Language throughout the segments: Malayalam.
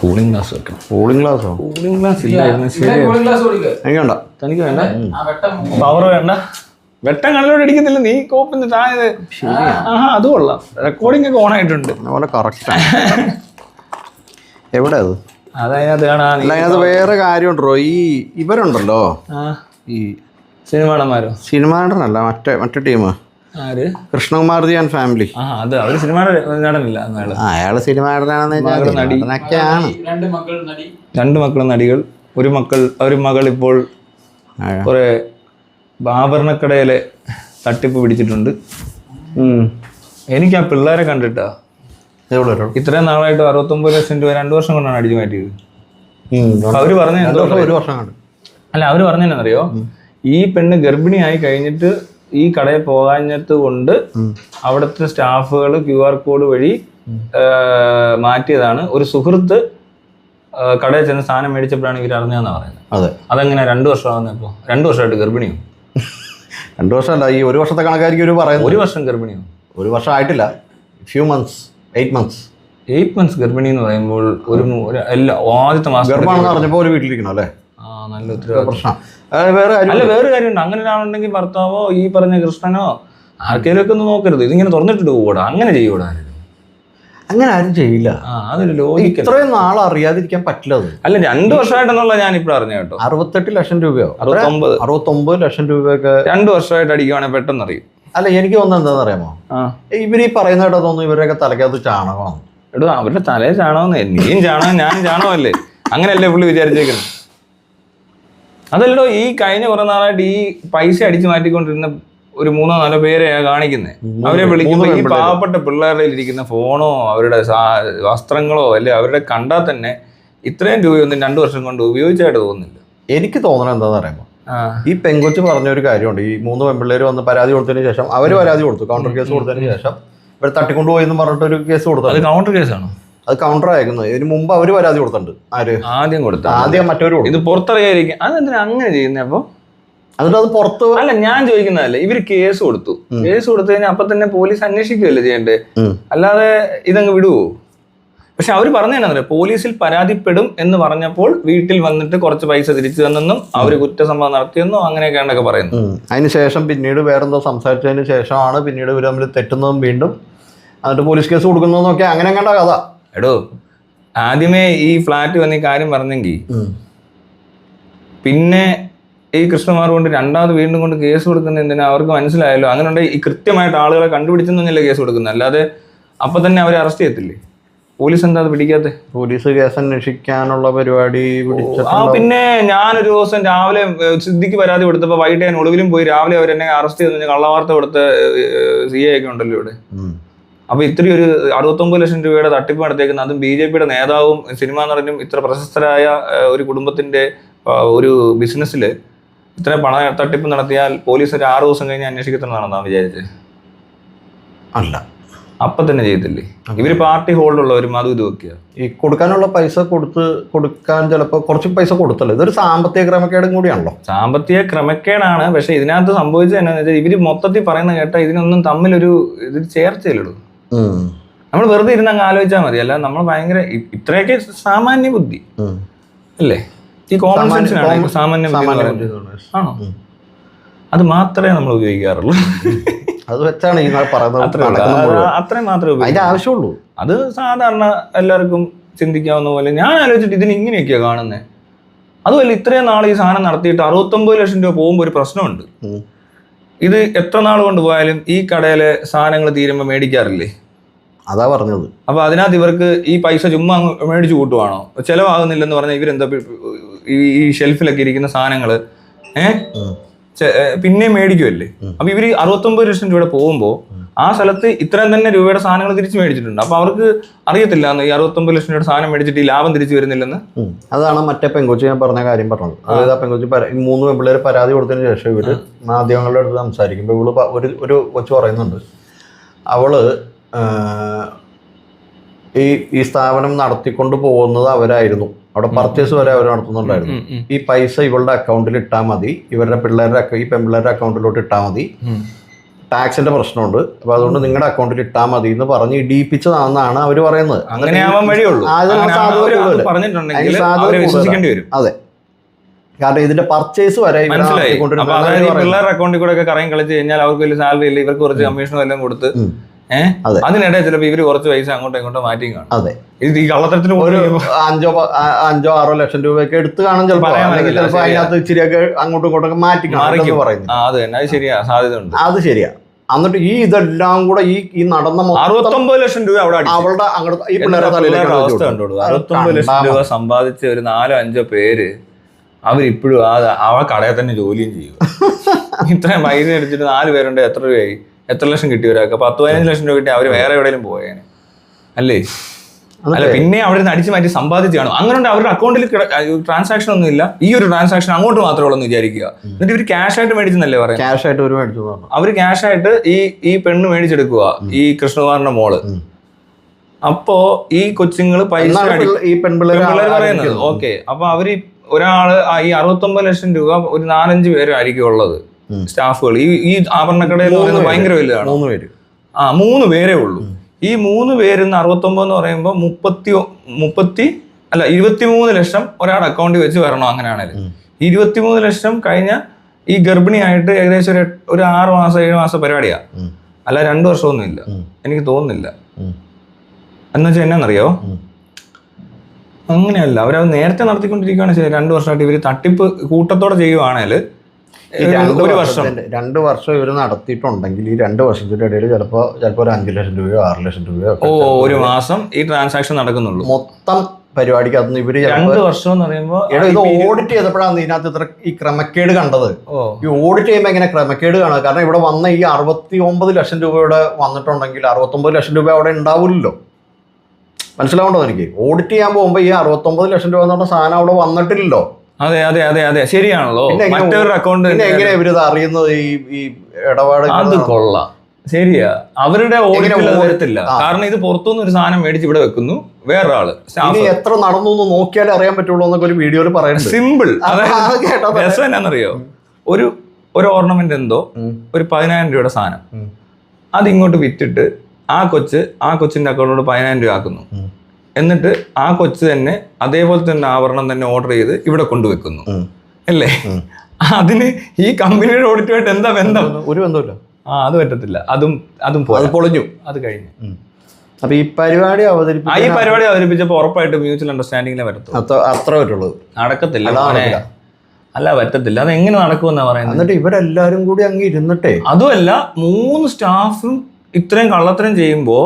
കൂളിംഗ് ഗ്ലാസ് വെക്കണം. കൂളിംഗ് ഗ്ലാസോ? കൂളിംഗ് ഗ്ലാസ് ഇല്ലായിരുന്നു. എനിക്ക് വേണ്ട. തനിക്ക് വേണ്ട? പവർ വേണ്ട? വെട്ടം കണ്ണിലോട്ട് അടിക്കത്തില്ല, നീ കോപ്പിന്ന് താഴെ. അത് കൊള്ളാം. റെക്കോർഡിംഗ് ഒക്കെ ഓൺ ആയിട്ടുണ്ട്. അതുപോലെ കറക്റ്റ്. എവിടെ അത്? അതായത് അതിനകത്ത് വേറെ കാര്യമുണ്ടോ? ഈ ഇവരുണ്ടല്ലോ, ഈ സിനിമ നടന്മാരോ? സിനിമ നടനല്ല, മറ്റേ ടീം. ആര്? Krishnakumarji and family. അത് അവര് സിനിമ നടനില്ല. അയാള് സിനിമ നടനാണെന്നൊക്കെയാണ്. രണ്ട് മക്കളും നടികൾ. ഒരു മകൾ ഇപ്പോൾ കുറെ ആഭരണക്കടയിലെ തട്ടിപ്പ് പിടിച്ചിട്ടുണ്ട്. എനിക്ക് ആ പിള്ളേരെ കണ്ടിട്ടാ ഇത്രയും നാളായിട്ട് 69 ലക്ഷം രൂപ 2 വർഷം കൊണ്ടാണ് അടിച്ചു മാറ്റിയത്. അവര് പറഞ്ഞ അവര് പറഞ്ഞറിയോ, ഈ പെണ്ണ് ഗർഭിണിയായി കഴിഞ്ഞിട്ട് ഈ കടയിൽ പോകാഞ്ഞത് കൊണ്ട് അവിടുത്തെ സ്റ്റാഫുകൾ QR കോഡ് വഴി മാറ്റിയതാണ്. ഒരു സുഹൃത്ത് കടയിൽ ചെന്ന് സാധനം മേടിച്ചപ്പോഴാണ് ഇവർ അറിഞ്ഞതെന്നാണ് പറയുന്നത്. അതെങ്ങനെ 2 വർഷമാകുന്നപ്പോ? 2 വർഷമായിട്ട് ഗർഭിണിയോ? 2 വർഷമല്ല, ഈ 1 വർഷത്തെ കണക്കായിരിക്കും ഒരു പറയുന്നത്. 1 വർഷം ഗർഭിണിയോ? 1 വർഷം ആയിട്ടില്ല, ഫ്യൂ മന്ത്സ്, 8 months ഗർഭിണി എന്ന് പറയുമ്പോൾ ആദ്യത്തെ മാസം ഗർഭമാണെന്ന് പറഞ്ഞപ്പോൾ ഒരു വീട്ടിലിരിക്കണം അല്ലേ? നല്ല ഒത്തിരി പ്രശ്നം. വേറെ കാര്യമുണ്ട്. അങ്ങനെ ഒരാളുണ്ടെങ്കിൽ ഭർത്താവോ ഈ പറഞ്ഞ കൃഷ്ണനോ ആർക്കെങ്കിലും ഒക്കെ ഒന്ന് നോക്കരുത്. ഇതിങ്ങനെ തുറന്നിട്ടിട്ട് പോകൂടാ, അങ്ങനെ ചെയ്യൂടാ. അങ്ങനെ ആരും ചെയ്യില്ല. അതൊരു ലോജിക്ക്. ഇത്രയും നാൾ അറിയാതിരിക്കാൻ പറ്റില്ല. അത് അല്ല, 2 വർഷമായിട്ടെന്നുള്ള ഞാൻ ഇപ്പഴും അറിഞ്ഞ കേട്ടോ. 68 ലക്ഷം രൂപയോ 69 ലക്ഷം രൂപയൊക്കെ 2 വർഷമായിട്ട് അടിക്കുവാണെങ്കിൽ പെട്ടെന്ന് അറിയും. അല്ല, എനിക്ക് തോന്നുന്നത് എന്താണെന്ന് അറിയാമോ? ഇവര് ഈ പറയുന്ന കേട്ടോ തോന്നുന്നു ഇവരൊക്കെ തലക്കകത്ത് ചാണകമാണ്. അവരുടെ തലയിൽ ചാണകമെന്ന്. നീയും ചാണകം, ഞാനും ചാണകമല്ലേ? അങ്ങനെയല്ലേ പുള്ളി വിചാരിച്ചേക്കുന്നത്? അതല്ലോ, ഈ കഴിഞ്ഞ കുറെ നാളായിട്ട് ഈ പൈസ അടിച്ചു മാറ്റിക്കൊണ്ടിരുന്ന ഒരു 3-4 പേരെയാ കാണിക്കുന്നത്. അവരെ വിളിക്കുമ്പോൾ ഈ പാവപ്പെട്ട പിള്ളേരുടെ ഇരിക്കുന്ന ഫോണോ അവരുടെ വസ്ത്രങ്ങളോ അല്ലെ അവരുടെ കണ്ടാൽ തന്നെ ഇത്രയും രൂപയൊന്നും 2 വർഷം കൊണ്ട് ഉപയോഗിച്ചായിട്ട് തോന്നുന്നില്ല. എനിക്ക് തോന്നണത് എന്താണെന്ന് അറിയാമോ? ഈ പെങ്കൊച്ച് പറഞ്ഞൊരു കാര്യമുണ്ട്. ഈ 3 പെൺപിള്ളേർ വന്ന് പരാതി കൊടുത്തതിന് ശേഷം അവര് പരാതി കൊടുത്തു, കൗണ്ടർ കേസ് കൊടുത്തതിന് ശേഷം ഇവർ തട്ടിക്കൊണ്ടുപോയി എന്ന് പറഞ്ഞിട്ടൊരു കേസ് കൊടുത്തു. അത് കൗണ്ടർ കേസാണോ? അത് കൗണ്ടർ അയക്കുന്നത്. ഇതിന് മുമ്പ് അവര് പരാതി കൊടുത്തിട്ടുണ്ട്. ആദ്യം മറ്റൊരു ഇത് പുറത്തറിയായിരിക്കും. അതെന്തിനാ അങ്ങനെ ചെയ്യുന്നത്? അപ്പൊ എന്നിട്ട് അത് പുറത്ത് അല്ല, ഞാൻ ചോദിക്കുന്നതല്ലേ. ഇവര് കേസ് കൊടുത്തു കഴിഞ്ഞാൽ അപ്പൊ തന്നെ പോലീസ് അന്വേഷിക്കുകയല്ലേ ചെയ്യണ്ടേ? അല്ലാതെ ഇതങ്ങ് വിടുവോ? പക്ഷെ അവര് പറഞ്ഞതന്നെ പോലീസിൽ പരാതിപ്പെടും എന്ന് പറഞ്ഞപ്പോൾ വീട്ടിൽ വന്നിട്ട് കുറച്ച് പൈസ തിരിച്ചു തന്നെന്നും അവര് കുറ്റസംഭവം നടത്തിയെന്നോ അങ്ങനെയൊക്കെയാണ്ടൊക്കെ പറയുന്നു. അതിനുശേഷം പിന്നീട് വേറെന്തോ സംസാരിച്ചതിന് ശേഷമാണ് പിന്നീട് ഇവർ തമ്മിൽ തെറ്റുന്നതും വീണ്ടും എന്നിട്ട് പോലീസ് കേസ് കൊടുക്കുന്നതെന്നൊക്കെ അങ്ങനെ കണ്ട കഥ. എടോ, ആദ്യമേ ഈ ഫ്ലാറ്റ് വന്ന ഈ കാര്യം പറഞ്ഞെങ്കിൽ പിന്നെ ഈ കൃഷ്ണകുമാർ കൊണ്ട് രണ്ടാമത് വീണ്ടും കൊണ്ട് കേസ് കൊടുക്കുന്ന എന്തിനാ? അവർക്ക് മനസ്സിലായല്ലോ. അങ്ങനെ ഉണ്ടെങ്കിൽ ഈ കൃത്യമായിട്ട് ആളുകളെ കണ്ടുപിടിച്ചെന്നല്ലേ കേസ് കൊടുക്കുന്നത്, അല്ലാതെ അപ്പൊ തന്നെ അവരെ അറസ്റ്റ് ചെയ്യത്തില്ലേ? പോലീസ് എന്താ അത് പിടിക്കാത്തെ? പോലീസ് കേസ് അന്വേഷിക്കാനുള്ള പരിപാടി പിന്നെ ഞാനൊരു ദിവസം രാവിലെ സിദ്ദിഖ് പരാതി കൊടുത്തപ്പോൾ വൈകിട്ട് ഞാൻ ഒളിവിലും പോയി. രാവിലെ അവരെന്നെ അറസ്റ്റ് ചെയ്ത് കള്ളവാർത്ത കൊടുത്ത CA ഒക്കെ ഉണ്ടല്ലോ ഇവിടെ. അപ്പൊ ഇത്രയും ഒരു 69 ലക്ഷം രൂപയുടെ തട്ടിപ്പ് നടത്തിയേക്കുന്നത്, അതും BJP-യുടെ നേതാവും സിനിമാ നടനും ഇത്ര പ്രശസ്തരായ ഒരു കുടുംബത്തിന്റെ ഒരു ബിസിനസ്സിൽ ഇത്ര പണ തട്ടിപ്പ് നടത്തിയാൽ പോലീസ് ഒരു 6 ദിവസം കഴിഞ്ഞ് അന്വേഷിക്കത്തുന്നതാണെന്നാണ് വിചാരിച്ചത്? അല്ല, അപ്പൊ തന്നെ ചെയ്തില്ലേ? ഇവര് പാർട്ടി ഹോൾഡുള്ളവരും അതും ഇത് വെക്കുക. ഈ കൊടുക്കാനുള്ള പൈസ കൊടുക്കാൻ ചിലപ്പോൾ കുറച്ച് പൈസ കൊടുത്തല്ലോ. ഇതൊരു സാമ്പത്തിക ക്രമക്കേടും കൂടിയാണല്ലോ. സാമ്പത്തിക ക്രമക്കേടാണ്. പക്ഷെ ഇതിനകത്ത് സംഭവിച്ചത് എന്നാന്ന് വെച്ചാൽ ഇവര് മൊത്തത്തിൽ പറയുന്ന കേട്ടാ ഇതിനൊന്നും തമ്മിലൊരു ഇത് ചേർച്ചയില്ലടൂ. നമ്മൾ വെറുതെ ഇരുന്ന് അങ്ങ് ആലോചിച്ചാൽ മതി. അല്ല, നമ്മൾ ഭയങ്കര ഇത്രയൊക്കെ സാമാന്യ ബുദ്ധി അല്ലേ? ഈ കോമൺ സെൻസിനാണ് സാമാന്യ ബുദ്ധി ആണോ? അത് മാത്രമേ നമ്മൾ ഉപയോഗിക്കാറുള്ളൂ. അത് വെച്ചാണ് ഈ പറയുന്നത്. അത്രയും മാത്രമേ അതിന്റെ ആവശ്യമുള്ളൂ. അത് സാധാരണ എല്ലാവർക്കും ചിന്തിക്കാവുന്ന പോലെ. ഞാൻ ആലോചിച്ചിട്ട് ഇതിന് ഇങ്ങനെയൊക്കെയാ കാണുന്നത്. അതുമല്ല, ഇത്രയും നാൾ ഈ സാധനം നടത്തിയിട്ട് 69 ലക്ഷം രൂപ പോകുമ്പോൾ ഒരു പ്രശ്നമുണ്ട്. ഇത് എത്ര നാൾ കൊണ്ടുപോയാലും ഈ കടയിലെ സാധനങ്ങൾ തീരുമ്പോൾ മേടിക്കാറില്ലേ? അതാ പറഞ്ഞത്. അപ്പൊ അതിനകത്ത് ഇവർക്ക് ഈ പൈസ ചുമ്മാ മേടിച്ചു കൂട്ടുവാണോ? ചെലവാകുന്നില്ലെന്ന് പറഞ്ഞാൽ ഇവരെന്താ ഈ ഷെൽഫിലൊക്കെ ഇരിക്കുന്ന സാധനങ്ങള് പിന്നെ മേടിക്കുമല്ലേ? അപ്പൊ ഇവര് 69 ലക്ഷം രൂപയുടെ പോകുമ്പോൾ ആ സ്ഥലത്ത് ഇത്രയും തന്നെ രൂപയുടെ സാധനങ്ങൾ തിരിച്ചു മേടിച്ചിട്ടുണ്ട്. അപ്പൊ അവർക്ക് അറിയത്തില്ല ഈ 69 ലക്ഷം രൂപയുടെ സാധനം മേടിച്ചിട്ട് ഈ ലാഭം തിരിച്ചു വരുന്നില്ലെന്ന്. അതാണ് മറ്റേ പെങ്കൊച്ചി ഞാൻ പറഞ്ഞ കാര്യം പറഞ്ഞത്. അതായത് ആ പെങ്കൊച്ചി 3 പെൺപിള്ളേർ പരാതി കൊടുത്തതിന് ശേഷം ഇവര് മാധ്യമങ്ങളുടെ അടുത്ത് സംസാരിക്കുമ്പോൾ ഇവള് ഒരു കൊച്ചു പറയുന്നുണ്ട്, അവള് ഈ സ്ഥാപനം നടത്തിക്കൊണ്ട് പോകുന്നത് അവരായിരുന്നു. അവിടെ പർച്ചേസ് വരെ അവർ നടത്തുന്നുണ്ടായിരുന്നു. ഈ പൈസ ഇവളുടെ അക്കൗണ്ടിൽ ഇട്ടാൽ മതി, ഈ പെൺപിള്ളേരുടെ അക്കൗണ്ടിലോട്ട് ഇട്ടാൽ മതി, ടാക്സിന്റെ പ്രശ്നമുണ്ട്, അപ്പൊ അതുകൊണ്ട് നിങ്ങളുടെ അക്കൗണ്ടിൽ ഇട്ടാൽ മതി എന്ന് പറഞ്ഞ് ഇടിയിപ്പിച്ചതാണെന്നാണ് അവർ പറയുന്നത്. അങ്ങനെ ആവാൻ വഴിയുള്ളൂ. പറഞ്ഞിട്ടുണ്ടെങ്കിൽ വിശ്വസിക്കേണ്ടി വരും. അതെ, കാരണം ഇതിന്റെ പർച്ചേസ് വരെ മനസ്സിലായി. അപ്പൊ അതായത് പിള്ളേരുടെ അക്കൗണ്ടിൽ കൂടെ ഒക്കെ കറങ്ങി കളിച്ച് കഴിഞ്ഞാൽ അവർക്ക് വലിയ സാലറി ഇല്ല, ഇവർക്ക് കുറച്ച് കമ്മീഷനും എല്ലാം കൊടുത്ത് അതിനിടെ ചിലപ്പോൾ ഇവര് കുറച്ച് പൈസ അങ്ങോട്ടോ ഇങ്ങോട്ടോ മാറ്റി കാണും. അതെ, ഇത് ഈ കള്ളത്തരത്തിന് ഒരു 5-6 ലക്ഷം രൂപയൊക്കെ എടുത്ത് കാണും ചിലപ്പോൾ, അല്ലെങ്കിൽ ചിലപ്പോൾ അതിനകത്ത് ഇച്ചിരിയൊക്കെ അങ്ങോട്ടും ഇങ്ങോട്ടൊക്കെ മാറ്റി കാണും പറയുന്നത്. അത് തന്നെ, അത് ശരിയാ, സാധ്യത ഉണ്ട്. അത് ശരിയാ. എന്നിട്ട് ഈ ഇതെല്ലാം കൂടെ ഈ നടന്ന 69 ലക്ഷം രൂപ അവളുടെ അങ്ങോട്ട് ഈ പിള്ളേരെ തലയിലേക്ക് അവസ്ഥ കണ്ടോളൂ. 69 ലക്ഷം രൂപ സമ്പാദിച്ച ഒരു 4-5 പേര് അവരിപ്പോഴും അവ കടയിൽ തന്നെ ജോലിയും ചെയ്യും. ഇത്രയും പൈസ എടുത്തിട്ട് 4 പേരുണ്ട്, എത്ര രൂപയായി? എത്ര ലക്ഷം കിട്ടി ഒരാൾക്ക്? 10-15 ലക്ഷം രൂപ കിട്ടി അവര് വേറെ എവിടെയെങ്കിലും പോയേനെ അല്ലേ? അല്ല, പിന്നെ അവിടെ നിന്ന് അടിച്ചു മാറ്റി സമ്പാദിച്ചു കാണും. അങ്ങനെ അവരുടെ അക്കൗണ്ടിൽ ട്രാൻസാക്ഷൻ ഒന്നും ഇല്ല. ഈ ഒരു ട്രാൻസാക്ഷൻ അങ്ങോട്ട് മാത്രമേ ഉള്ളൂ എന്ന് വിചാരിക്കുക. എന്നിട്ട് ഇവര് ക്യാഷ് ആയിട്ട് മേടിച്ചെന്നല്ലേ പറയാം. ക്യാഷ് ആയിട്ട് ഒരു മേടിച്ചു, അവര് ക്യാഷ് ആയിട്ട് ഈ പെണ്ണ് മേടിച്ചെടുക്കുക, ഈ കൃഷ്ണകുമാറിന്റെ മോള്. അപ്പോ ഈ കൊച്ചുങ്ങള് പൈസ ഈ പെൺപിള്ളേർ പറയുന്നത് ഓക്കെ. അപ്പൊ അവര് ഒരാള് ഈ 69 ലക്ഷം രൂപ ഒരു 4-5 പേരായിരിക്കും ഉള്ളത് സ്റ്റാഫുകൾ. ഈ ആഭരണക്കടയിൽ ഭയങ്കര വലുതാണ്. 3 പേര്. 3 പേരേ ഉള്ളൂ. ഈ 3 പേരിൽ നിന്ന് 69 എന്ന് പറയുമ്പോൾ 23 ലക്ഷം ഒരാളുടെ അക്കൗണ്ടിൽ വെച്ച് വരണോ? അങ്ങനെയാണെങ്കിൽ 23 ലക്ഷം കഴിഞ്ഞ ഈ ഗർഭിണിയായിട്ട് ഏകദേശം ഒരു 6 മാസം 7 മാസം പരിപാടിയാ. അല്ല 2 വർഷമൊന്നും ഇല്ല, എനിക്ക് തോന്നുന്നില്ല. എന്നുവെച്ചാൽ എന്നാന്നറിയോ, അങ്ങനെയല്ല, അവരത് നേരത്തെ നടത്തിക്കൊണ്ടിരിക്കുകയാണ്. 2 വർഷമായിട്ട് ഇവര് തട്ടിപ്പ് കൂട്ടത്തോടെ ചെയ്യുവാണെങ്കിൽ 1 വർഷം 2 വർഷം ഇവർ നടത്തിയിട്ടുണ്ടെങ്കിൽ ഈ 2 വർഷത്തിന്റെ ഇടയിൽ ചിലപ്പോ ഒരു 5 ലക്ഷം രൂപയോ 6 ലക്ഷം രൂപയോ ഒരു മാസം ഈ ട്രാൻസാക്ഷൻ നടക്കുന്നുള്ളൂ. മൊത്തം പരിപാടിക്കകത്ത് ഇവര് 2 വർഷം എന്ന് പറയുമ്പോൾ ഇത് ഓഡിറ്റ് ചെയ്തപ്പോഴാണ് ഇതിനകത്ത് ഇത്ര ഈ ക്രമക്കേട് കണ്ടത്. ഈ ഓഡിറ്റ് ചെയ്യുമ്പോൾ എങ്ങനെ ക്രമക്കേട് കാണുക? കാരണം ഇവിടെ വന്ന ഈ 69 ലക്ഷം രൂപയുടെ വന്നിട്ടുണ്ടെങ്കിൽ 69 ലക്ഷം രൂപ അവിടെ ഉണ്ടാവില്ലല്ലോ. മനസ്സിലാവണ്ടോ എനിക്ക്? ഓഡിറ്റ് ചെയ്യാൻ പോകുമ്പോൾ ഈ 69 ലക്ഷം രൂപ എന്ന് പറഞ്ഞ സാധനം അവിടെ വന്നിട്ടില്ലല്ലോ. അതെ അതെ അതെ അതെ, ശരിയാണല്ലോ. മറ്റൊരു അക്കൗണ്ട് എങ്ങനെ ഇവരിത് അറിയുന്നത്? ഈ ഇടപാട് അത് കൊള്ളാം, ശരിയാ. അവരുടെ ഓഡിറ്റിൽ വരത്തില്ല. കാരണം ഇത് പുറത്തുനിന്ന് ഒരു സാധനം മേടിച്ച് ഇവിടെ വെക്കുന്നു, വേറൊരാള് എത്ര നടന്നു എന്ന് നോക്കിയാലേ അറിയാൻ പറ്റുള്ളൂ എന്നൊക്കെ ഒരു വീഡിയോയിൽ പറയുന്നത്. സിമ്പിൾ. രസം എന്നാന്നറിയോ, ഒരു ഓർണമെന്റ് എന്തോ ഒരു 10,000 രൂപയുടെ സാധനം അത് ഇങ്ങോട്ട് വിറ്റിട്ട് ആ കൊച്ചിന്റെ അക്കൗണ്ടിലോട്ട് 10,000 രൂപ ആക്കുന്നു. എന്നിട്ട് ആ കൊച്ച് തന്നെ അതേപോലെ തന്നെ ആഭരണം തന്നെ ഓർഡർ ചെയ്ത് ഇവിടെ കൊണ്ടുവെക്കുന്നു അല്ലേ? അതിന് ഈ കമ്പനിയുടെ ഓഡിറ്റുമായിട്ട് എന്താ ബന്ധം? ഒരു ബന്ധമില്ല. അത് പറ്റത്തില്ല. അതും പൊളിഞ്ഞു, അത് കഴിഞ്ഞു. അപ്പൊ ഈ പരിപാടി അവതരിപ്പിച്ചപ്പോ ഉറപ്പായിട്ട് മ്യൂച്വൽ അണ്ടർസ്റ്റാൻഡിങ്ങിനെ വരത്തുള്ളൂ. അത്ര പറ്റുള്ളത്. നടക്കത്തില്ല, അല്ല പറ്റത്തില്ല. അത് എങ്ങനെ നടക്കുമെന്നാ പറയുന്നത്? എന്നിട്ട് ഇവരെല്ലാരും കൂടി അങ്ങ് ഇരുന്നിട്ടേ, അതുമല്ല 3 സ്റ്റാഫും ഇത്രയും കള്ളത്തരം ചെയ്യുമ്പോ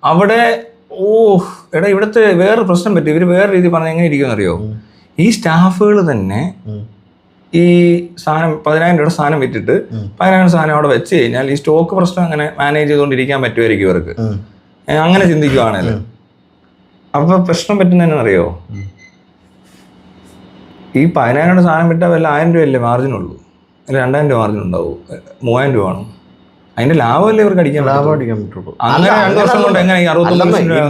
അവിടെ എടാ ഇവിടുത്തെ വേറെ പ്രശ്നം പറ്റി. ഇവര് വേറെ രീതി പറഞ്ഞ എങ്ങനെ ഇരിക്കുമെന്നറിയോ? ഈ സ്റ്റാഫുകൾ തന്നെ ഈ സാധനം 10,000 രൂപയുടെ സാധനം വിറ്റിട്ട് 10,000 സാധനം അവിടെ വെച്ച് കഴിഞ്ഞാൽ ഈ സ്റ്റോക്ക് പ്രശ്നം അങ്ങനെ മാനേജ് ചെയ്തുകൊണ്ടിരിക്കാൻ പറ്റുമായിരിക്കും ഇവർക്ക്. അങ്ങനെ ചിന്തിക്കുവാണല്ലോ. അപ്പൊ പ്രശ്നം പറ്റുന്നതെന്നറിയോ, ഈ 10,000 രൂപയുടെ സാധനം വിറ്റാൽ വല്ല 1,000 രൂപയല്ലേ മാർജിനുള്ളൂ, അല്ല 2,000 രൂപ മാർജിൻ ഉണ്ടാവും, 3,000 രൂപ ആണ്. അതിന്റെ ലാഭമല്ലേ ഇവർക്ക് ലാഭം അടിക്കാൻ പറ്റുള്ളൂ. അങ്ങനെ 2 വർഷം കൊണ്ട് എങ്ങനെ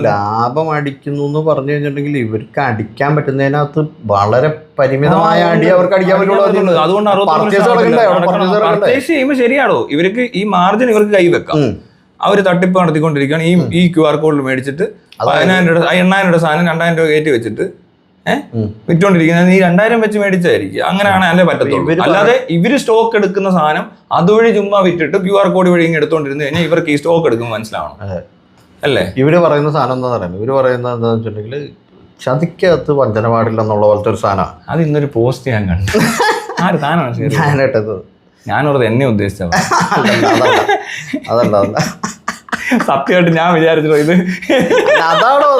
ലാഭം അടിക്കുന്നു എന്ന് പറഞ്ഞു കഴിഞ്ഞിട്ടുണ്ടെങ്കിൽ ഇവർക്ക് അടിക്കാൻ പറ്റുന്നതിനകത്ത് വളരെ പരിമിതമായ അടി അവർക്ക് അടിക്കാൻ പറ്റുള്ളൂ. അതുകൊണ്ട് പർച്ചേസ് ചെയ്യുമ്പോൾ ശരിയാണോ, ഇവർക്ക് ഈ മാർജിൻ ഇവർക്ക് കൈവെക്കാം. അവര് തട്ടിപ്പ് നടത്തിക്കൊണ്ടിരിക്കുകയാണ്. ഈ QR കോഡിൽ മേടിച്ചിട്ട് 10,000 രൂപ 8,000 രൂപ സാധനം 2,000 രൂപ കയറ്റി വെച്ചിട്ട് വിറ്റോണ്ടിരിക്കുന്നത് ഈ 2,000 വെച്ച് മേടിച്ചായിരിക്കും. അങ്ങനെയാണ് അല്ലേ പറ്റത്തുള്ളൂ. അല്ലാതെ ഇവര് സ്റ്റോക്ക് എടുക്കുന്ന സാധനം അതുവഴി ചുമ്മാ വിറ്റിട്ട് QR കോഡ് വഴി ഇങ്ങനെ എടുത്തോണ്ടിരുന്നു കഴിഞ്ഞാൽ ഇവർക്ക് ഈ സ്റ്റോക്ക് എടുക്കുമ്പോൾ മനസ്സിലാവണം അല്ലേ? ഇവര് പറയുന്ന സാധനം എന്താ പറയുന്നത്? ഇവര് പറയുന്നത് എന്താണെന്ന് വെച്ചിട്ടുണ്ടെങ്കിൽ ചതിക്കകത്ത് വഞ്ചന പാടില്ലെന്നുള്ള പോലത്തെ ഒരു സാധനം. അത് ഇന്നൊരു പോസ്റ്റ് ഞാൻ കണ്ടു. ആര് താനാണ് ഞാനിട്ടത്? ഞാനോർത്ത് എന്നെ ഉദ്ദേശിച്ചത്. അതല്ല സത്യമായിട്ട് ഞാൻ വിചാരിച്ചോ ഇത് അതാണോ?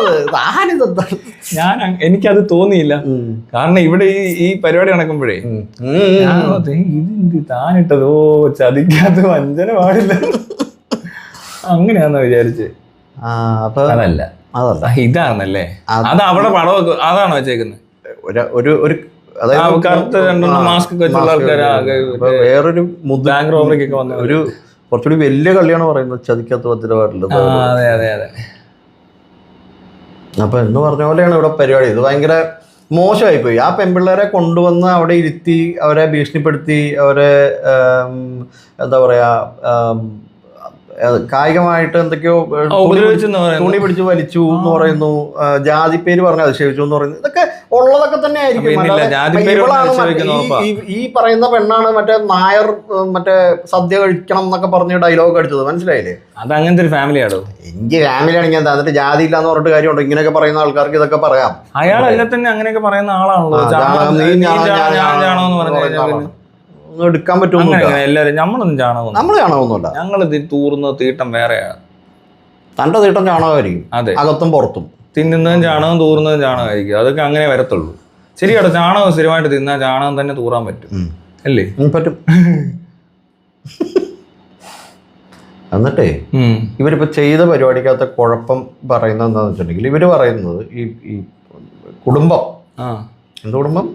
എനിക്കത് തോന്നിയില്ല. കാരണം ഇവിടെ ഈ പരിപാടി നടക്കുമ്പോഴേ ഇത് താനിട്ടതോ ചതിക്കാത്ത വഞ്ചന പാടില്ല അങ്ങനെയാന്ന് വിചാരിച്ച്. അതല്ല ഇതാണല്ലേ? അത് അവിടെ പടം അതാണോ വെച്ചേക്കുന്നത്? കറുത്ത 2 മാസ്ക് വെച്ചുള്ള ആൾക്കാരാ. വേറൊരു ബാങ്ക് റോബറിക്കൊക്കെ വന്ന ഒരു കുറച്ചുകൂടി വലിയ കളിയാണ് പറയുന്നത്, ചതിക്കകത്ത് വഞ്ചന പാടില്ല. അതെ അതെ അതെ. അപ്പൊ എന്ന് പറഞ്ഞ പോലെയാണ് ഇവിടെ പരിപാടി. ഇത് ഭയങ്കര മോശമായിപ്പോയി. ആ പെൺപിള്ളേരെ കൊണ്ടുവന്ന് അവിടെ ഇരുത്തി അവരെ ഭീഷണിപ്പെടുത്തി അവരെ എന്താ പറയാ കായികമായിട്ട് എന്തൊക്കെയോ തുണി പിടിച്ച് വലിച്ചു എന്ന് പറയുന്നു, ജാതി പേര് പറഞ്ഞ് അധിക്ഷേപിച്ചു എന്ന് പറയുന്നു. ഇതൊക്കെ ഉള്ളതൊക്കെ തന്നെ ആയിരിക്കും. ഈ പറയുന്ന പെണ്ണാണ് മറ്റേ നായർ മറ്റേ സദ്യ കഴിക്കണം എന്നൊക്കെ പറഞ്ഞ് ഡയലോഗ് അടിച്ചത്, മനസ്സിലായില്ലേ? അത് അങ്ങനത്തെ ഒരു ഫാമിലിയാണോ? എനിക്ക് ഫാമിലി ആണെങ്കിൽ എന്താ, എന്നിട്ട് ജാതി ഇല്ലാന്ന് പറഞ്ഞിട്ട് കാര്യമുണ്ടോ? ഇങ്ങനെയൊക്കെ പറയുന്ന ആൾക്കാർക്ക് ഇതൊക്കെ പറയാം. അയാളെല്ലാം തന്നെ അങ്ങനെയൊക്കെ പറയുന്ന ആളാണല്ലോ. എടുക്കാൻ പറ്റുമോ? എല്ലാരും നമ്മളൊന്നും ചാണകം, നമ്മൾ ചാണകമൊന്നുമല്ല. ഞങ്ങൾ തൂർന്ന തീട്ടം വേറെയാണ്. തന്റെ തീട്ടം ചാണകമായിരിക്കും. അതെ, അകത്തും പുറത്തും തിന്നുന്നതും ചാണകം തൂറുന്നതും ചാണകമായിരിക്കും. അതൊക്കെ അങ്ങനെ വരത്തുള്ളൂ. ശരിയാട്ടോ, ചാണകം സ്ഥിരമായിട്ട് തിന്നാൽ ചാണകം തന്നെ തൂറാൻ പറ്റും അല്ലേ? പറ്റും. എന്നിട്ടേ ഇവരിപ്പോ ചെയ്ത പരിപാടിക്കകത്ത് കുഴപ്പം പറയുന്നത് എന്താന്ന് വെച്ചിട്ടുണ്ടെങ്കിൽ, ഇവര് പറയുന്നത് ഈ കുടുംബം, എന്ത് കുടുംബം?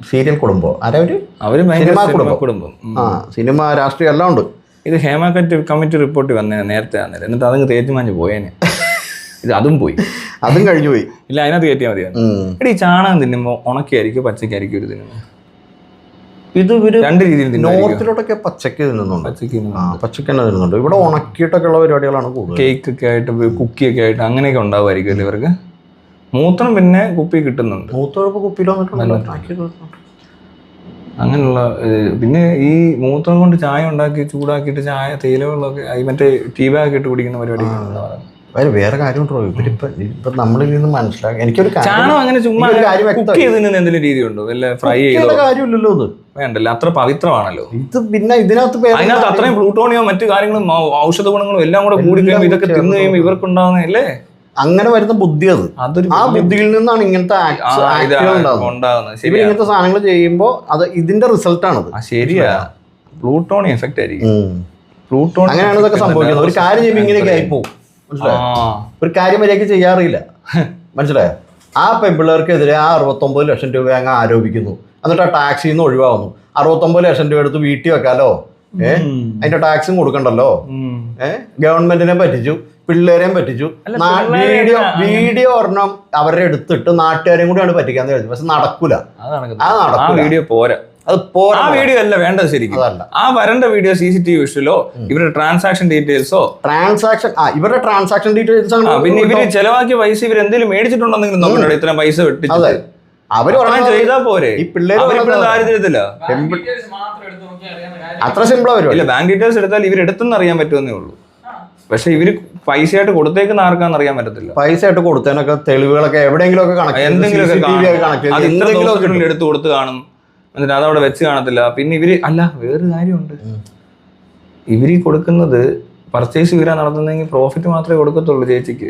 സീരിയൽ കുടുംബം. അവര് സിനിമാ കുടുംബം. സിനിമ, രാഷ്ട്രീയം എല്ലാം ഉണ്ട്. ഇത് ഹേമ കമ്മിറ്റി റിപ്പോർട്ട് വന്നേ നേരത്തെ വന്നില്ല, എന്നിട്ട് അതങ്ങ് തേച്ചുമാഞ്ഞ് പോയേനെ. ഇത് അതും പോയി, അതും കഴിഞ്ഞു പോയി. ഇല്ല, അതിനകത്ത് കയറ്റിയാൽ മതിയാണ്. ഈ ചാണകം തിന്നുമ്പോൾ ഉണക്കിയായിരിക്കും പച്ചക്കായിരിക്കും ഒരു തിന്നുന്നത്? ഇത് ഇവര് രണ്ട് രീതിയിൽ നോർത്തിലോട്ടൊക്കെ പച്ചക്ക് തിന്നുന്നുണ്ട്. പച്ചക്ക് തന്നെ തിന്നുന്നുണ്ട്. ഇവിടെ ഉണക്കിയിട്ടൊക്കെ ഉള്ള പരിപാടികളാണ് കൂടുതൽ. കേക്ക് ഒക്കെ ആയിട്ട് കുക്കിയൊക്കെ ആയിട്ട് അങ്ങനെയൊക്കെ ഉണ്ടാവുമായിരിക്കും അല്ലേ ഇവർക്ക്? മൂത്രം പിന്നെ കുപ്പി കിട്ടുന്നുണ്ട്. മൂത്രം കുപ്പിയിലോ അങ്ങനെയുള്ള. പിന്നെ ഈ മൂത്രം കൊണ്ട് ചായ ഉണ്ടാക്കി ചൂടാക്കിയിട്ട് ചായ തേയിലകളൊക്കെ മറ്റേ ടീ ബാഗ് ഇട്ട് കുടിക്കുന്ന പരിപാടി. വേറെ കാര്യം ഉണ്ടോ? ഇപ്പൊ നമ്മളിൽ നിന്ന് മനസ്സിലാക്കി എനിക്കൊരു ചാണകം അങ്ങനെ ചുമ്മാ കുക്ക് ചെയ്ത് എന്തെങ്കിലും രീതി ഉണ്ടോ? വല്ല ഫ്രൈ ചെയ്ത കാര്യമില്ലല്ലോ. ഇത് വേണ്ടല്ലോ, അത്ര പവിത്രമാണല്ലോ ഇത്. പിന്നെ അതിനകത്ത് അത്രയും പ്ലൂട്ടോണിയോ മറ്റു കാര്യങ്ങളും ഔഷധ ഗുണങ്ങളും എല്ലാം കൂടെ കൂടി കഴിയുമ്പോൾ ഇതൊക്കെ തിന്നു കഴിയുമ്പോൾ ഇവർക്കുണ്ടാവുന്നതല്ലേ? അങ്ങനെ വരുന്ന ബുദ്ധി അത്. ആ ബുദ്ധിയിൽ നിന്നാണ് ഇങ്ങനത്തെ ഇങ്ങനത്തെ സാധനങ്ങൾ ചെയ്യുമ്പോൾ അത് ഇതിന്റെ റിസൾട്ടാണത്. ശരിയാ, പ്ലൂട്ടോണി എഫക്റ്റ് ആയിരിക്കും. പ്ലൂട്ടോണി അങ്ങനെയാണ് ഇതൊക്കെ സംഭവിക്കുന്നത്. ഒരു കാര്യം ചെയ്യുമ്പോൾ ഇങ്ങനെയൊക്കെ ആയിപ്പോവും. ഒരു കാര്യം വരെയൊക്കെ ചെയ്യാറില്ല, മനസ്സിലായോ? ആ പെൺപിള്ളേർക്കെതിരെ ആ 69 ലക്ഷം രൂപ അങ്ങ് ആരോപിക്കുന്നു. എന്നിട്ട് ആ ടാക്സിൽ നിന്ന് ഒഴിവാകുന്നു. 69 ലക്ഷം രൂപ എടുത്ത് വീട്ടിൽ വെക്കാലോ, അതിന്റെ ടാക്സും കൊടുക്കണ്ടല്ലോ. ഗവൺമെന്റിനെ പറ്റിച്ചു, പിള്ളേരെയും പറ്റിച്ചു. വീഡിയോ ഒരെണ്ണം അവരെ എടുത്തിട്ട് നാട്ടുകാരെയും കൂടിയാണ് പറ്റിക്കാന്ന് വിചാരിച്ചു. പക്ഷെ നടക്കൂല, വീഡിയോ പോരാ. ആ വീഡിയോ അല്ല വേണ്ടത് ശരിക്കും. ആ വരേണ്ട വീഡിയോ CCTV വിഷ്വലോ ഇവരുടെ ട്രാൻസാക്ഷൻ ഡീറ്റെയിൽസോ ഇവരുടെ ട്രാൻസാക്ഷൻ ഡീറ്റെയിൽസ്. പിന്നെ ഇവര് ചെലവാക്കിയ പൈസ ഇവർ എന്തെങ്കിലും മേടിച്ചിട്ടുണ്ടെന്നെങ്കിലും നോക്കണ്ടോ? ഇത്രയും പൈസ വെട്ടിച്ചത് അവര് ചെയ്താ പോരെ? ഈ പിള്ളേര് ദാരിദ്ര്യത്തില്ല, അത്ര സിമ്പിളാ വരും. ഇല്ല, ബാങ്ക് ഡീറ്റെയിൽസ് എടുത്താൽ ഇവരെടുത്തെന്ന് അറിയാൻ പറ്റുമെന്നേ ഉള്ളൂ. പക്ഷെ ഇവര് പൈസയായിട്ട് കൊടുത്തേക്കുന്ന ആർക്കാന്ന് അറിയാൻ പറ്റത്തില്ല. പൈസ ആയിട്ട് കൊടുത്തതിനൊക്കെ തെളിവുകളൊക്കെ എവിടെയെങ്കിലും ഒക്കെ എന്തെങ്കിലും എടുത്ത് കൊടുത്ത് കാണും, എന്നിട്ട് അതവിടെ വെച്ച് കാണത്തില്ല. പിന്നെ ഇവര് വേറൊരു കാര്യമുണ്ട്. ഇവര് കൊടുക്കുന്നത് പർച്ചേസ് ഇവരാ നടത്തുന്നെങ്കിൽ പ്രോഫിറ്റ് മാത്രമേ കൊടുക്കത്തുള്ളൂ ചേച്ചിക്ക്.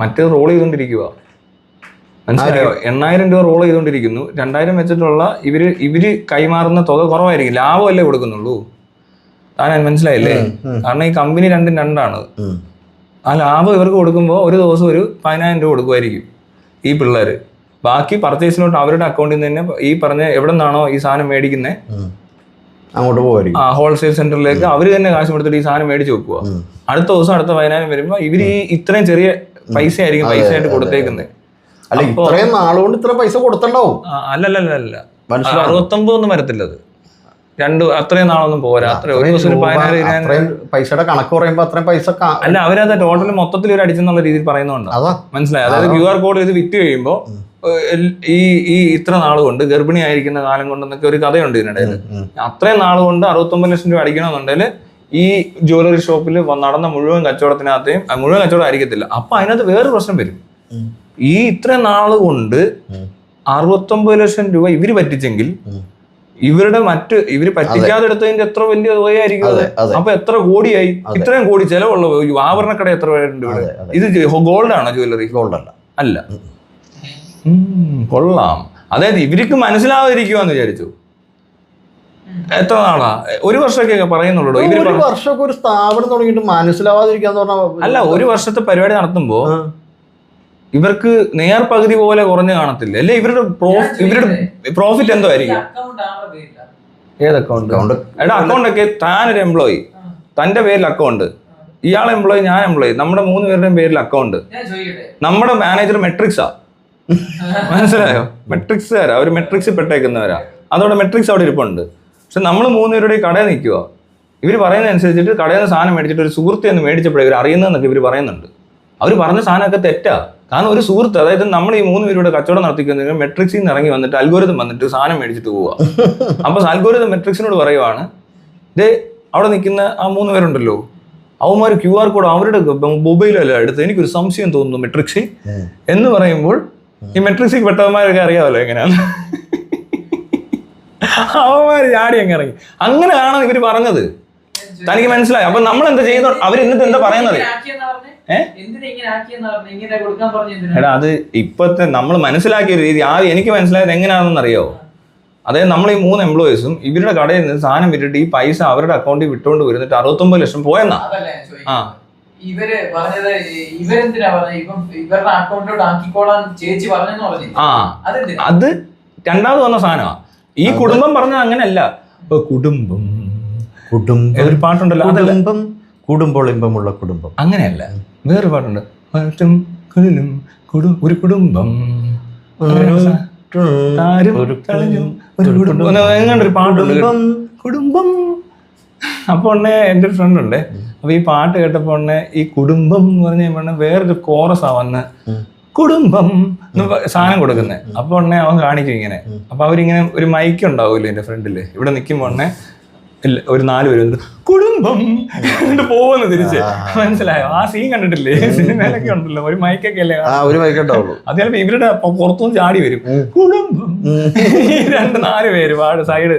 മറ്റേത് റോൾ ചെയ്തോണ്ടിരിക്കുക, മനസ്സിലായോ? 8000 രൂപ റോൾ ചെയ്തോണ്ടിരിക്കുന്നു. 2000 വെച്ചിട്ടുള്ള ഇവര് കൈമാറുന്ന തുക കുറവായിരിക്കും, ലാഭമല്ലേ കൊടുക്കുന്നുള്ളൂ. താൻ മനസ്സിലായില്ലേ? കാരണം ഈ കമ്പനി രണ്ടാണ്. ആ ലാഭം ഇവർക്ക് കൊടുക്കുമ്പോൾ ഒരു ദിവസം ഒരു 10000 രൂപ കൊടുക്കുമായിരിക്കും ഈ പിള്ളേര്. ബാക്കി പർച്ചേസിലോട്ട് അവരുടെ അക്കൗണ്ടിൽ നിന്ന് തന്നെ ഈ പറഞ്ഞ എവിടെ നിന്നാണോ ഈ സാധനം മേടിക്കുന്നത് അങ്ങോട്ട് പോകുമായിരിക്കും. ഹോൾസെയിൽ സെന്ററിലേക്ക് അവര് തന്നെ കാശ് കൊടുത്തിട്ട് ഈ സാധനം മേടിച്ച് വെക്കുക. അടുത്ത ദിവസം അടുത്ത 10000 വരുമ്പോ ഇവര് ഈ ഇത്രയും ചെറിയ പൈസ ആയിരിക്കും പൈസയായിട്ട് കൊടുത്തേക്കുന്നത്. അല്ല, ഇത്രയും നാളുകൊണ്ട് ഇത്ര പൈസ കൊടുത്തണ്ടാവും. അല്ല 69 ഒന്നും വരത്തില്ല. അത് അത്രയും നാളൊന്നും പോരാ. പൈസയുടെ കണക്ക് പറയുമ്പോ അത്രയും പൈസ അല്ല, അവരത് ടോട്ടൽ മൊത്തത്തിൽ ഒരു അടിച്ചെന്നുള്ള രീതിയിൽ പറയുന്നുണ്ട്. മനസ്സിലായി? അതായത് QR കോഡ് ഇത് വിറ്റ് കഴിയുമ്പോ ഈ ഇത്ര നാൾ കൊണ്ട് ഗർഭിണിയായിരിക്കുന്ന കാലം കൊണ്ടെന്നൊക്കെ ഒരു കഥയുണ്ട് ഇതിനിടയിൽ. അത്രയും നാൾ കൊണ്ട് 69 ലക്ഷം രൂപ അടിക്കണമെന്നുണ്ടെങ്കിൽ ഈ ജ്വല്ലറി ഷോപ്പിൽ നടന്ന മുഴുവൻ കച്ചവടത്തിനകത്തെയും മുഴുവൻ കച്ചവടം ആയിരിക്കത്തില്ല. അപ്പൊ അതിനകത്ത് വേറൊരു പ്രശ്നം വരും. ഈ ഇത്ര നാൾ കൊണ്ട് 69 ലക്ഷം രൂപ ഇവര് പറ്റിച്ചെങ്കിൽ ഇവര് പറ്റിക്കാതെ എടുത്തതിന്റെ എത്ര വലിയ തുകയായിരിക്കും അത്. അപ്പൊ എത്ര കോടിയായി? ഇത്രയും കോടി ചെലവുള്ള ആഭരണക്കട എത്ര പേരുണ്ട് ഇവിടെ? ഇത് ഗോൾഡാണോ? ജ്വല്ലറി അല്ല. കൊള്ളാം. അതായത് ഇവർക്ക് മനസ്സിലാവാതിരിക്കുവാന്ന് വിചാരിച്ചു. എത്ര നാളാ? 1 വർഷമൊക്കെ പറയുന്നുള്ളൂ. ഒരു വർഷമൊക്കെ ഒരു സ്ഥാപനം തുടങ്ങിയിട്ട് മനസ്സിലാവാതിരിക്കാന്ന് പറഞ്ഞാൽ അല്ല, 1 വർഷത്തെ പരിപാടി നടത്തുമ്പോ ഇവർക്ക് നേർ പകുതി പോലെ കുറഞ്ഞു കാണത്തില്ല അല്ലേ? ഇവരുടെ പ്രോഫിറ്റ് എന്തോ ആയിരിക്കും. ഏത് അക്കൗണ്ട്? അക്കൗണ്ട് ഒക്കെ താനൊരു എംപ്ലോയി, തന്റെ പേരിൽ അക്കൗണ്ട്, ഇയാൾ എംപ്ലോയി, ഞാൻ എംപ്ലോയി, നമ്മുടെ 3 പേരുടെയും പേരിൽ അക്കൗണ്ട്. നമ്മുടെ മാനേജർ മെട്രിക്സാ. മനസ്സിലായോ? മെട്രിക്സുകാരാ, അവർ മെട്രിക്സിൽ പെട്ടേക്കുന്നവരാ. അതോടെ മെട്രിക്സ് അവിടെ ഇരിപ്പുണ്ട്. പക്ഷെ നമ്മൾ 3 പേരുടെ കടയിൽ നിൽക്കുക. ഇവർ പറയുന്ന അനുസരിച്ചിട്ട് കടയിൽ നിന്ന് സാധനം മേടിച്ചിട്ട് ഒരു സുഹൃത്തെ ഒന്ന് മേടിച്ചപ്പോഴേ ഇവർ അറിയുന്നതെന്നൊക്കെ ഇവർ പറയുന്നുണ്ട്. അവർ പറഞ്ഞ സാധനമൊക്കെ തെറ്റാ. കാരണം ഒരു സുഹൃത്ത്, അതായത് നമ്മൾ ഈ 3 പേരുടെ കച്ചവടം നടത്തിക്കുന്ന മെട്രിക്സിൽ നിന്ന് ഇറങ്ങി വന്നിട്ട് അൽഗോരിതം വന്നിട്ട് സാധനം മേടിച്ചിട്ട് പോവുക. അപ്പോൾ അൽഗോരിതം മെട്രിക്സിനോട് പറയുവാണ്, ദേ അവിടെ നിൽക്കുന്ന ആ 3 പേരുണ്ടല്ലോ, അവന്മാർ QR കോഡ് അവരുടെ മൊബൈലല്ല എടുത്ത്, എനിക്കൊരു സംശയം തോന്നുന്നു മെട്രിക്സിൽ എന്ന് പറയുമ്പോൾ ഈ മെട്രിക്സിൽ പെട്ടവന്മാരൊക്കെ അറിയാമല്ലോ എങ്ങനെയാണ്. അവന്മാർ ചാടി അങ്ങ് ഇറങ്ങി. അങ്ങനെയാണ് ഇവര് പറഞ്ഞത്. തനിക്ക് മനസ്സിലായി? അപ്പൊ നമ്മൾ എന്താ ചെയ്യുന്നത്? അവരെന്നിട്ട് എന്താ പറയുന്നത്? എടാ, അത് ഇപ്പത്തെ നമ്മൾ മനസ്സിലാക്കിയ രീതി എനിക്ക് മനസ്സിലായത് എങ്ങനെയാണെന്ന് അറിയോ? അതായത് നമ്മൾ ഈ 3 എംപ്ലോയീസും ഇവരുടെ കടയിൽ നിന്ന് സാധനം വിട്ടിട്ട് ഈ പൈസ അവരുടെ അക്കൗണ്ടിൽ വിട്ടുകൊണ്ട് വരുന്നിട്ട് 69 ലക്ഷം പോയെന്നാ. ഇവര് പറഞ്ഞത് ഇവരെന്തിനാ പറഞ്ഞത്? ഇപ്പം ഇവരുടെ അക്കൗണ്ടിലോട്ട് ആക്കിക്കോളാൻ ചേച്ചി പറഞ്ഞെന്ന് പറഞ്ഞു. അത് രണ്ടാമത് വന്ന സാധനമാ. ഈ കുടുംബം പറഞ്ഞത് അങ്ങനെയല്ല. കുടുംബം ഒരു പാട്ടുണ്ടല്ലോ, കുടുംബമുള്ള കുടുംബം, അങ്ങനെയല്ല. വേറൊരു പാട്ടുണ്ട്, ഒരു കുടുംബം എങ്ങാണ്ടൊരു പാട്ടുണ്ട്, കുടുംബം. അപ്പൊ ഉടനെ എൻ്റെ ഒരു ഫ്രണ്ട് ഉണ്ട്. അപ്പൊ ഈ പാട്ട് കേട്ടപ്പോ ഉടനെ ഈ കുടുംബം എന്ന് പറഞ്ഞ വേറൊരു കോറസാ വന്ന് കുടുംബം സാധനം കൊടുക്കുന്നത്. അപ്പൊ ഉടനെ അവൻ കാണിക്കും ഇങ്ങനെ. അപ്പൊ അവരിങ്ങനെ ഒരു മൈക്ക് ഉണ്ടാവുമല്ലോ എന്റെ ഫ്രണ്ടില്, ഇവിടെ നിൽക്കുമ്പോ ഉടനെ ഒരു 4 പേര് വന്നിട്ട് കുടുംബം എന്നിട്ട് പോകുന്നു തിരിച്ച്. മനസ്സിലായോ? ആ സീൻ കണ്ടിട്ടില്ലേ? സിനിമയിലൊക്കെ ഉണ്ടല്ലോ, ഒരു മൈക്കൊക്കെ അല്ലേ, അത് ചിലപ്പോ ഇവരുടെ പുറത്തുനിന്ന് ചാടി വരും, കുടുംബം. 2-4 പേര് പാട് സൈഡ്.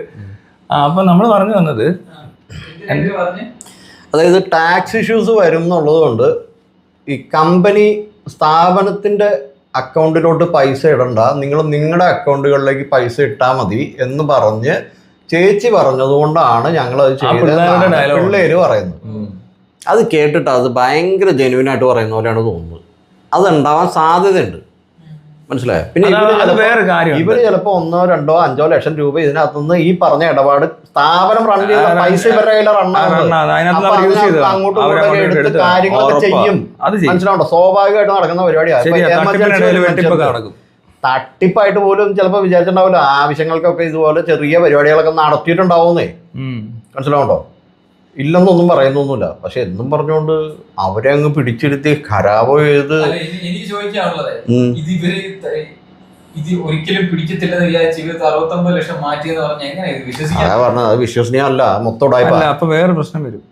അപ്പൊ നമ്മൾ പറഞ്ഞു വന്നത്, അതായത് ടാക്സ് ഇഷ്യൂസ് വരും എന്നുള്ളത് കൊണ്ട് ഈ കമ്പനി സ്ഥാപനത്തിന്റെ അക്കൗണ്ടിലോട്ട് പൈസ ഇടണ്ട, നിങ്ങൾ നിങ്ങളുടെ അക്കൗണ്ടുകളിലേക്ക് പൈസ ഇട്ടാൽ മതി എന്ന് പറഞ്ഞ് ചേച്ചി പറഞ്ഞത് കൊണ്ടാണ് ഞങ്ങൾ അത് ചെയ്തത് പിള്ളേര് പറയുന്നത്. അത് കേട്ടിട്ട് അത് ഭയങ്കര ജെന്യൂനായിട്ട് പറയുന്ന പോലെയാണ് തോന്നുന്നത്. അത് ഉണ്ടാവാൻ സാധ്യതയുണ്ട്. മനസ്സിലായോ? പിന്നെ ഇവര് ചിലപ്പോ 1, 2, 5 ലക്ഷം രൂപ ഇതിനകത്തുനിന്ന് ഈ പറഞ്ഞ ഇടപാട് സ്ഥാപനം റൺ ചെയ്യുന്ന പൈസ ഇവരുടെ കയ്യിൽ അങ്ങോട്ടും ഇങ്ങോട്ടും എടുത്ത് കാര്യങ്ങളൊക്കെ ചെയ്യും. മനസ്സിലാവണ്ടോ? സ്വാഭാവികമായിട്ട് നടക്കുന്ന പരിപാടിയാണ്. തട്ടിപ്പായിട്ട് പോലും ചിലപ്പോൾ വിചാരിച്ചിട്ടുണ്ടാവില്ല, ആവശ്യങ്ങൾക്കൊക്കെ ഇതുപോലെ ചെറിയ പരിപാടികളൊക്കെ നടത്തിയിട്ടുണ്ടാവുന്നേ. മനസ്സിലാവുണ്ടോ? ഇല്ലെന്നൊന്നും പറയുന്നൊന്നുമില്ല. പക്ഷെ എന്നും പറഞ്ഞുകൊണ്ട് അവരെ അങ്ങ് പിടിച്ചിരുത്തി ഖരാബോ ചെയ്ത് എനിക്ക് ചോദിക്കാനുള്ളത്, ഇത് ഒരിക്കലും പിടിക്കത്തില്ലെന്ന് വിചാരിച്ച് 69 ലക്ഷം മാറ്റിയെന്ന് പറഞ്ഞാൽ എങ്ങനെ വിശ്വസിക്കാം? പറഞ്ഞത് അത് വിശ്വസനീയമല്ല, മൊത്തം. അപ്പൊ വേറെ പ്രശ്നം വരും.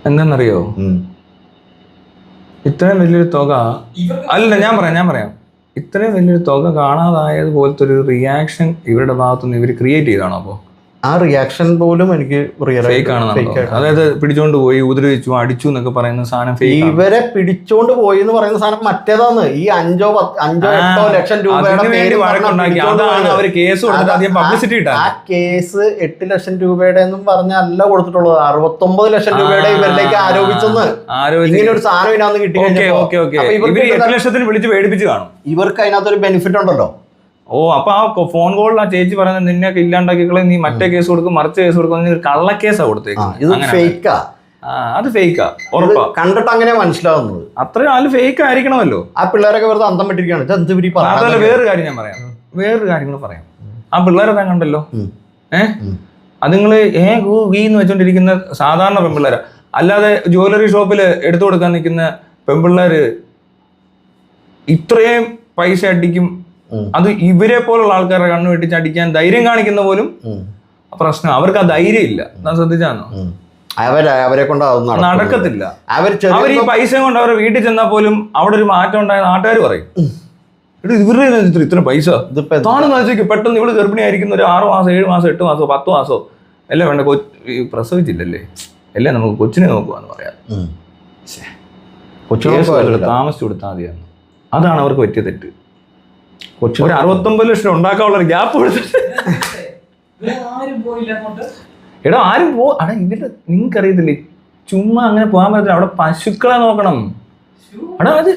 എന്താന്നറിയോ? ഇത്രയും വലിയൊരു തുക അല്ല, ഞാൻ പറയാം ഇത്രയും വലിയൊരു തുക കാണാതായത് പോലത്തെ ഒരു റിയാക്ഷൻ ഇവരുടെ ഭാഗത്തുനിന്ന് ഇവർ ക്രിയേറ്റ് ചെയ്താണോ? അപ്പോ ആ റിയാക്ഷൻ പോലും എനിക്ക് ഫേക്ക് ആണ്. അതായത് പിടിച്ചോണ്ട് പോയി ഉപദ്രവിച്ചു അടിച്ചു എന്നൊക്കെ പറയുന്ന സാധനം ഫേക്ക്. ഇവരെ പിടിച്ചോണ്ട് പോയി എന്ന് പറയുന്ന സാധനം മറ്റേതാണ്. ഈ 5-8 ലക്ഷം രൂപയുടെ ആ കേസ് 8 ലക്ഷം രൂപയുടെ എന്നും പറഞ്ഞല്ല കൊടുത്തിട്ടുള്ളത്, 69 ലക്ഷം രൂപയുടെ ഇവരിലേക്ക് ആരോപിച്ചെന്ന്. ഇങ്ങനെ ഒരു സാധനം ഇതിനകത്ത് കിട്ടി കഴിഞ്ഞാൽ ഇവർക്ക് അതിനകത്തൊരു ബെനിഫിറ്റ് ഉണ്ടല്ലോ. അപ്പൊ ആ ഫോൺ കോളിൽ ആ ചേച്ചി പറയുന്നത് നിന്നെയൊക്കെ ഇല്ലാണ്ടാക്കിക്കളെ, നീ മറ്റേ കേസ് കൊടുക്കും മറിച്ച കേസ് കൊടുക്കും, കള്ള കേസാ കൊടുത്തേക്കുന്നത്. അത് ഫേക്കാ ഉറപ്പാ. കണ്ടിട്ട് അങ്ങനെ മനസ്സിലാവുന്നത്. അത്രയും അത് ഫേക്ക് ആയിരിക്കണമല്ലോ. ആ പിള്ളേരൊക്കെ വെറുതെ അന്തം വിട്ടിരിക്കുകയാണ്. അതല്ല, വേറൊരു കാര്യം ഞാൻ പറയാം, വേറൊരു കാര്യങ്ങൾ പറയാം. ആ പിള്ളേരെ കണ്ടല്ലോ, അതുങ്ങള് എന്ന് വെച്ചോണ്ടിരിക്കുന്ന സാധാരണ പെൺപിള്ളേരാ. അല്ലാതെ ജ്വല്ലറി ഷോപ്പില് എടുത്തു കൊടുക്കാൻ നിൽക്കുന്ന പെൺപിള്ളേര് ഇത്രയും പൈസ അടിക്കും. അത് ഇവരെ പോലുള്ള ആൾക്കാരെ കണ്ണു വെട്ടിച്ച് അടിക്കാൻ ധൈര്യം കാണിക്കുന്ന പോലും പ്രശ്നം. അവർക്ക് ആ ധൈര്യം ഇല്ല. ശ്രദ്ധിച്ചാണോ? അവരെ കൊണ്ട് നടക്കത്തില്ല. അവർ ഈ പൈസ കൊണ്ട് അവരുടെ വീട്ടിൽ ചെന്നാൽ പോലും അവിടെ ഒരു മാറ്റം ഉണ്ടായ നാട്ടുകാർ പറയും, ഇവരുടെ ഇത്ര പൈസ താണെന്ന് വെച്ചേക്ക്. പെട്ടെന്ന് ഇവള് ഗർഭിണിയായിരിക്കുന്ന ഒരു 6 മാസം 7 മാസം 8 മാസോ 10 മാസോ എല്ലാം വേണ്ട, പ്രസവിച്ചില്ലല്ലേ, എല്ലാം നമുക്ക് കൊച്ചിനെ നോക്കുവാന്ന് പറയാം. താമസിച്ചു കൊടുത്താൽ മതിയാണ്. അതാണ് അവർക്ക് പറ്റിയ തെറ്റ്. ഒരു 69 ലക്ഷം ഉണ്ടാക്കാനുള്ള ഒരു ഗ്യാപ്പ് കൊടുത്തിട്ട് എടാ ആരും ഇവരുടെ നിങ്ങൾക്കറിയത്തില്ലേ, ചുമ്മാ അങ്ങനെ പോകാൻ പറ്റത്തില്ല. അവിടെ പശുക്കളെ നോക്കണം. എടാ അത്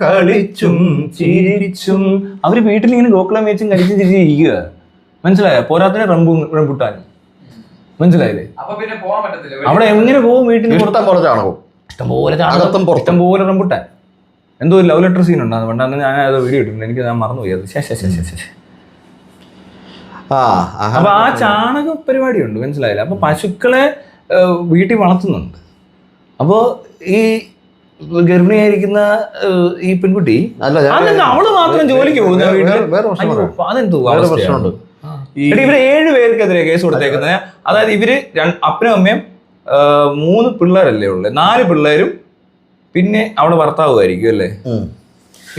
കളിച്ചും ചിരിച്ചും അവര് വീട്ടിൽ ഇങ്ങനെ ഗോക്കുളം മേച്ചും കളിച്ചും ചിരിച്ചിരിക്കുക. മനസ്സിലായോ? പോരാത്തിന് റംബുട്ടാനും. മനസ്സിലായില്ലേ? അവിടെ എങ്ങനെ പോകും? വീട്ടിൽ പുറത്താണോ? ഇഷ്ടംപോലെ അകത്തും പുറത്തും. ഇഷ്ടംപോലെ റംബുട്ടാൻ. എന്തോ ഒരു ലവ് ലെറ്റർ സീൻ ഉണ്ടാകും. പണ്ടാന്ന് ഞാൻ അത് വീഡിയോ ഇട്ടിട്ടുണ്ട്. എനിക്ക് ഞാൻ മറന്നുപോയി അത്. അപ്പൊ ആ ചാണക പരിപാടിയുണ്ട്, മനസ്സിലായില്ല. അപ്പൊ പശുക്കളെ വീട്ടിൽ വളർത്തുന്നുണ്ട്. അപ്പോ ഈ ഗർഭിണിയായിരിക്കുന്ന ഈ പെൺകുട്ടി അവള് മാത്രം ജോലിക്ക് പോകുന്ന അതെന്തോ പ്രശ്നമുണ്ട്. ഇവര് 7 പേർക്കെതിരെ കേസ് കൊടുത്തേക്കുന്നത്. അതായത് ഇവര് അപ്പനും അമ്മയും 3 പിള്ളേരല്ലേ ഉള്ളു, 4 പിള്ളേരും പിന്നെ അവിടെ ഭർത്താവുമായിരിക്കും അല്ലേ.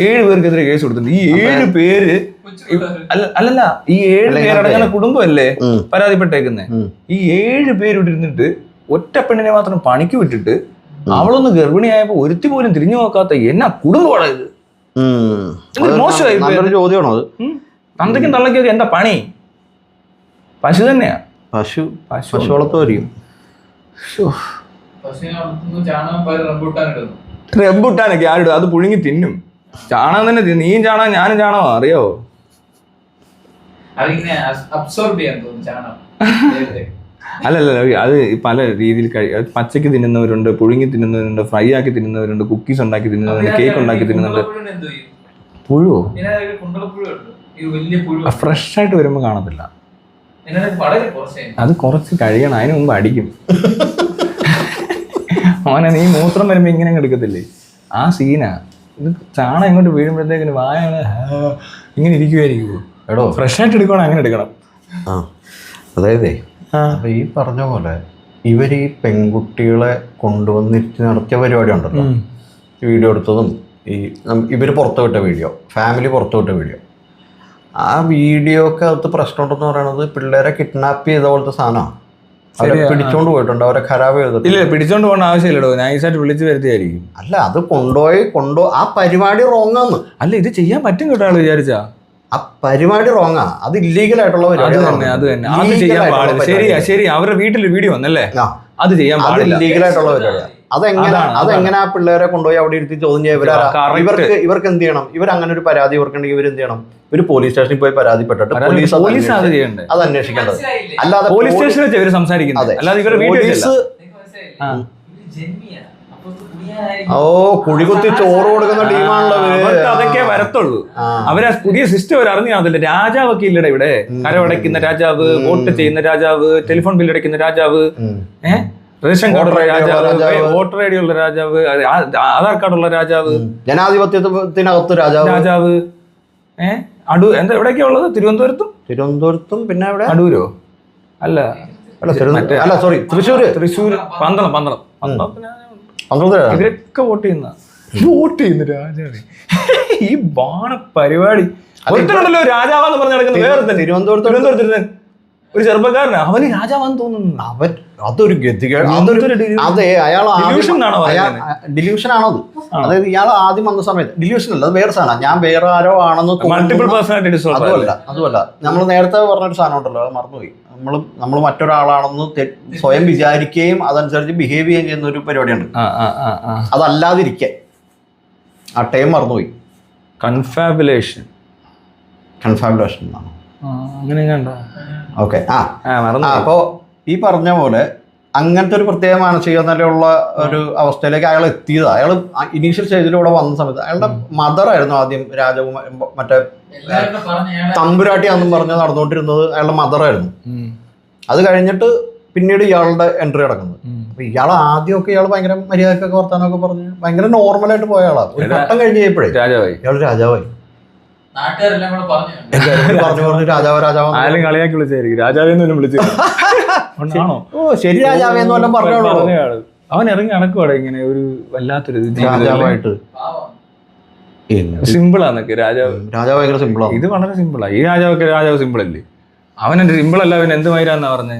7 പേർക്കെതിരെ കേസ് കൊടുത്തിട്ടുണ്ട്. ഈ 7 പേര് അല്ലല്ല, ഈ 7 പേരടങ്ങുന്ന കുടുംബമല്ലേ പരാതിപ്പെട്ടേക്കുന്നേ. ഈ 7 പേരിവിടെ ഇരുന്നിട്ട് ഒറ്റ പെണ്ണിനെ മാത്രം പണിക്ക് വിട്ടിട്ട് അവളൊന്ന് ഗർഭിണിയായപ്പോ ഒരുത്തി പോലും തിരിഞ്ഞു നോക്കാത്ത എന്നാ കുടുംബമാണ് ഇത്? മോശമായി. ചോദ്യമാണോ അത്? തന്തയ്ക്കും തള്ളയ്ക്കൊക്കെ എന്താ പണി? പശു തന്നെയാ. പശു വളർത്തുമായിരിക്കും. റംബുട്ടാനൊക്കെ ആരിടും? അത് പുഴുങ്ങി തിന്നും. ചാണകം തന്നെ തിന്നും. നീയും ചാണകം ഞാനും ചാണകം, അറിയാവോ? അല്ലല്ല, അത് പല രീതിയിൽ പച്ചക്ക് തിന്നുന്നവരുണ്ട്, പുഴുങ്ങി തിന്നുന്നവരുണ്ട്, ഫ്രൈ ആക്കി തിന്നുന്നവരുണ്ട്, കുക്കീസ് ഉണ്ടാക്കി തിന്നുന്നവരുണ്ട്, കേക്ക് ഉണ്ടാക്കി തിന്നുന്നുണ്ട്. പുഴുവോ? ഫ്രഷ് ആയിട്ട് വരുമ്പോ കാണത്തില്ല. അത് കുറച്ച് കഴിയണം, അതിന് മുമ്പ് അടിക്കും. മോനെ, നീ മൂത്രം വരുമ്പോ ഇങ്ങനെ എടുക്കത്തില്ലേ? ആ സീനാ ഇത്. ചാണകം ഇങ്ങോട്ട് വീഴുമ്പോഴത്തേക്കിന് വായ ഇങ്ങനെ ഇരിക്കുമായിരിക്കുമോ? എടോ, ഫ്രഷ് ആയിട്ട് എടുക്കണം, അങ്ങനെ എടുക്കണം. അതായതേ, അപ്പൊ ഈ പറഞ്ഞ പോലെ ഇവർ ഈ പെൺകുട്ടികളെ കൊണ്ടുവന്നിട്ട് നടത്തിയ പരിപാടി ഉണ്ടല്ലോ, വീഡിയോ എടുത്തതും ഈ ഇവര് പുറത്തുവിട്ട വീഡിയോ, ഫാമിലി പുറത്തുവിട്ട വീഡിയോ, ആ വീഡിയോ ഒക്കെ അകത്ത് പ്രശ്നമുണ്ടെന്ന് പറയണത് പിള്ളേരെ കിഡ്നാപ്പ് ചെയ്ത പോലത്തെ സാധനമാണ്. അവരെ പിടിച്ചോണ്ട് പോയിട്ടുണ്ട്, അവരെ ഖരാബ് ചെയ്തിട്ട്. ഇല്ല, പിടിച്ചോണ്ട് പോകേണ്ട ആവശ്യമില്ലടോ, നൈസായിട്ട് വിളിച്ചു വരുത്തിയായിരിക്കും. അല്ല, അത് ആ പരിപാടി റോങ്ങാന്ന്. അല്ല, ഇത് ചെയ്യാൻ പറ്റും കേട്ടോ ആള് വിചാരിച്ചാ. ആ പരിപാടി റോങ്ങാ, അത് ഇല്ലീഗൽ ആയിട്ടുള്ള പരിപാടി. അത് തന്നെ അത് ചെയ്യാൻ പാടില്ല. ശരി, അവരുടെ വീട്ടിൽ വീഡിയോ വന്നല്ലേ, അത് ചെയ്യാൻ പാടില്ല. ഇല്ലീഗൽ ആയിട്ടുള്ള പരിപാടിയാണ്. അതെങ്ങനെ ആ പിള്ളേരെ കൊണ്ടുപോയി അവിടെ ഇരുത്തി ചോദ്യം ചെയ്യാൻ? ഇവർക്ക് എന്ത് ചെയ്യണം? ഇവർ അങ്ങനെ ഒരു പരാതി ഇവർക്കുണ്ടെങ്കിൽ ഇവർ എന്ത് ചെയ്യണം? ഇവർ പോലീസ് സ്റ്റേഷനിൽ പോയി പരാതിപ്പെട്ടിട്ട് പോലീസ് അത് അന്വേഷിക്കേണ്ടത്. അല്ലാതെ പോലീസ് സ്റ്റേഷനിൽ വെച്ച് ഇവർ സംസാരിക്കുന്നത്. കുഴികുത്തി ചോറ് കൊടുക്കുന്ന ടീമാണല്ലോ. അതൊക്കെ വരത്തുള്ളൂ. അവരെ പുതിയ സിസ്റ്റം അവർ അറിഞ്ഞു കാണത്തില്ല. രാജാവൊക്കെ ഇല്ലട ഇവിടെ. കരമടയ്ക്കുന്ന രാജാവ്, വോട്ട് ചെയ്യുന്ന രാജാവ്, ടെലിഫോൺ ബില്ലടയ്ക്കുന്ന രാജാവ്, റേഷൻ കാർഡുള്ള രാജാവ്, വോട്ടർ ഐ ഡി ഉള്ള രാജാവ്, ആധാർ കാർഡുള്ള രാജാവ്, ജനാധിപത്യത്തിനകത്ത് രാജാവ്. എന്താ എവിടെയൊക്കെയാ ഉള്ളത്? തിരുവനന്തപുരത്തും പിന്നെ എവിടെ? അടൂരോ? അല്ല, സോറി, തൃശ്ശൂര്. പന്തളം. ഇവരൊക്കെ വോട്ട് ചെയ്യുന്ന രാജാവ്. ഈ ബാണ പരിപാടി. ഒരുത്തനുണ്ടല്ലോ രാജാവെന്ന് പറഞ്ഞ് നടക്കുന്നത് വേറെ തന്നെ. തിരുവനന്തപുരത്ത് ഒരു ചെറുപ്പക്കാരനാ, അവന് രാജാവാന്ന് തോന്നുന്നു. അതൊരു ഗതികേട്. അതെ, ഡിലൂഷൻ ആണോ അത്? അതായത് ഇയാൾ ആദ്യം വന്ന സമയത്ത് ഡിലൂഷൻ അല്ല, അത് വേറെ സാധനം. ഞാൻ വേറെ ആരോ ആണെന്ന് മൾട്ടിപ്പിൾ പേഴ്സണാലിറ്റി ഡിസോർഡർ. അതുമല്ല, നമ്മൾ നേരത്തെ പറഞ്ഞൊരു സാധനം ഉണ്ടല്ലോ, അത് മറന്നുപോയി. നമ്മൾ മറ്റൊരാളാണെന്ന് സ്വയം വിചാരിക്കുകയും അതനുസരിച്ച് ബിഹേവ് ചെയ്യുകയും ചെയ്യുന്ന ഒരു പരിപാടിയുണ്ട്. അതല്ലാതിരിക്കാൻ ആ ടൈം മറന്നുപോയി. കൺഫാബുലേഷൻ എന്നാണ്. ഓക്കെ. അപ്പോ ഈ പറഞ്ഞ പോലെ അങ്ങനത്തെ ഒരു പ്രത്യേക മാനസിക നിലയുള്ള ഒരു അവസ്ഥയിലേക്ക് അയാൾ എത്തിയത്. അയാൾ ഇനീഷ്യൽ സ്റ്റേജിലൂടെ വന്ന സമയത്ത് അയാളുടെ മദറായിരുന്നു ആദ്യം രാജകുമാർ, മറ്റേ തമ്പുരാട്ടിയാന്നും പറഞ്ഞ് നടന്നുകൊണ്ടിരുന്നത് അയാളുടെ മദറായിരുന്നു. അത് കഴിഞ്ഞിട്ട് പിന്നീട് ഇയാളുടെ എൻട്രി നടക്കുന്നത്. അപ്പൊ ഇയാൾ ആദ്യമൊക്കെ ഇയാൾ ഭയങ്കര മര്യാദക്കൊക്കെ വർത്താനമൊക്കെ പറഞ്ഞ് ഭയങ്കര നോർമലായിട്ട് പോയ ആളാണ്. ഒരു ഘട്ടം കഴിഞ്ഞ് കഴിഞ്ഞപ്പോഴേ ഇയാൾ രാജാവായി. ആരും കളിയാക്കി വിളിച്ചായിരിക്കും രാജാവെന്നും വിളിച്ചു. ശരി, രാജാവേന്ന് വല്ലതും പറഞ്ഞോളൂ. അവൻ ഇറങ്ങി നടക്കുവാടെ ഇങ്ങനെ ഒരു വല്ലാത്തൊരു രാജാവായിട്ട്. സിമ്പിളാന്നൊക്കെ രാജാവ് ഭയങ്കര സിമ്പിളാണ്. ഇത് വളരെ സിമ്പിളാ. ഈ രാജാവ് സിമ്പിൾ അല്ലേ? അവനെന്റെ സിമ്പിൾ അല്ല, അവൻ എന്തുമായിരാന്നാ പറഞ്ഞേ.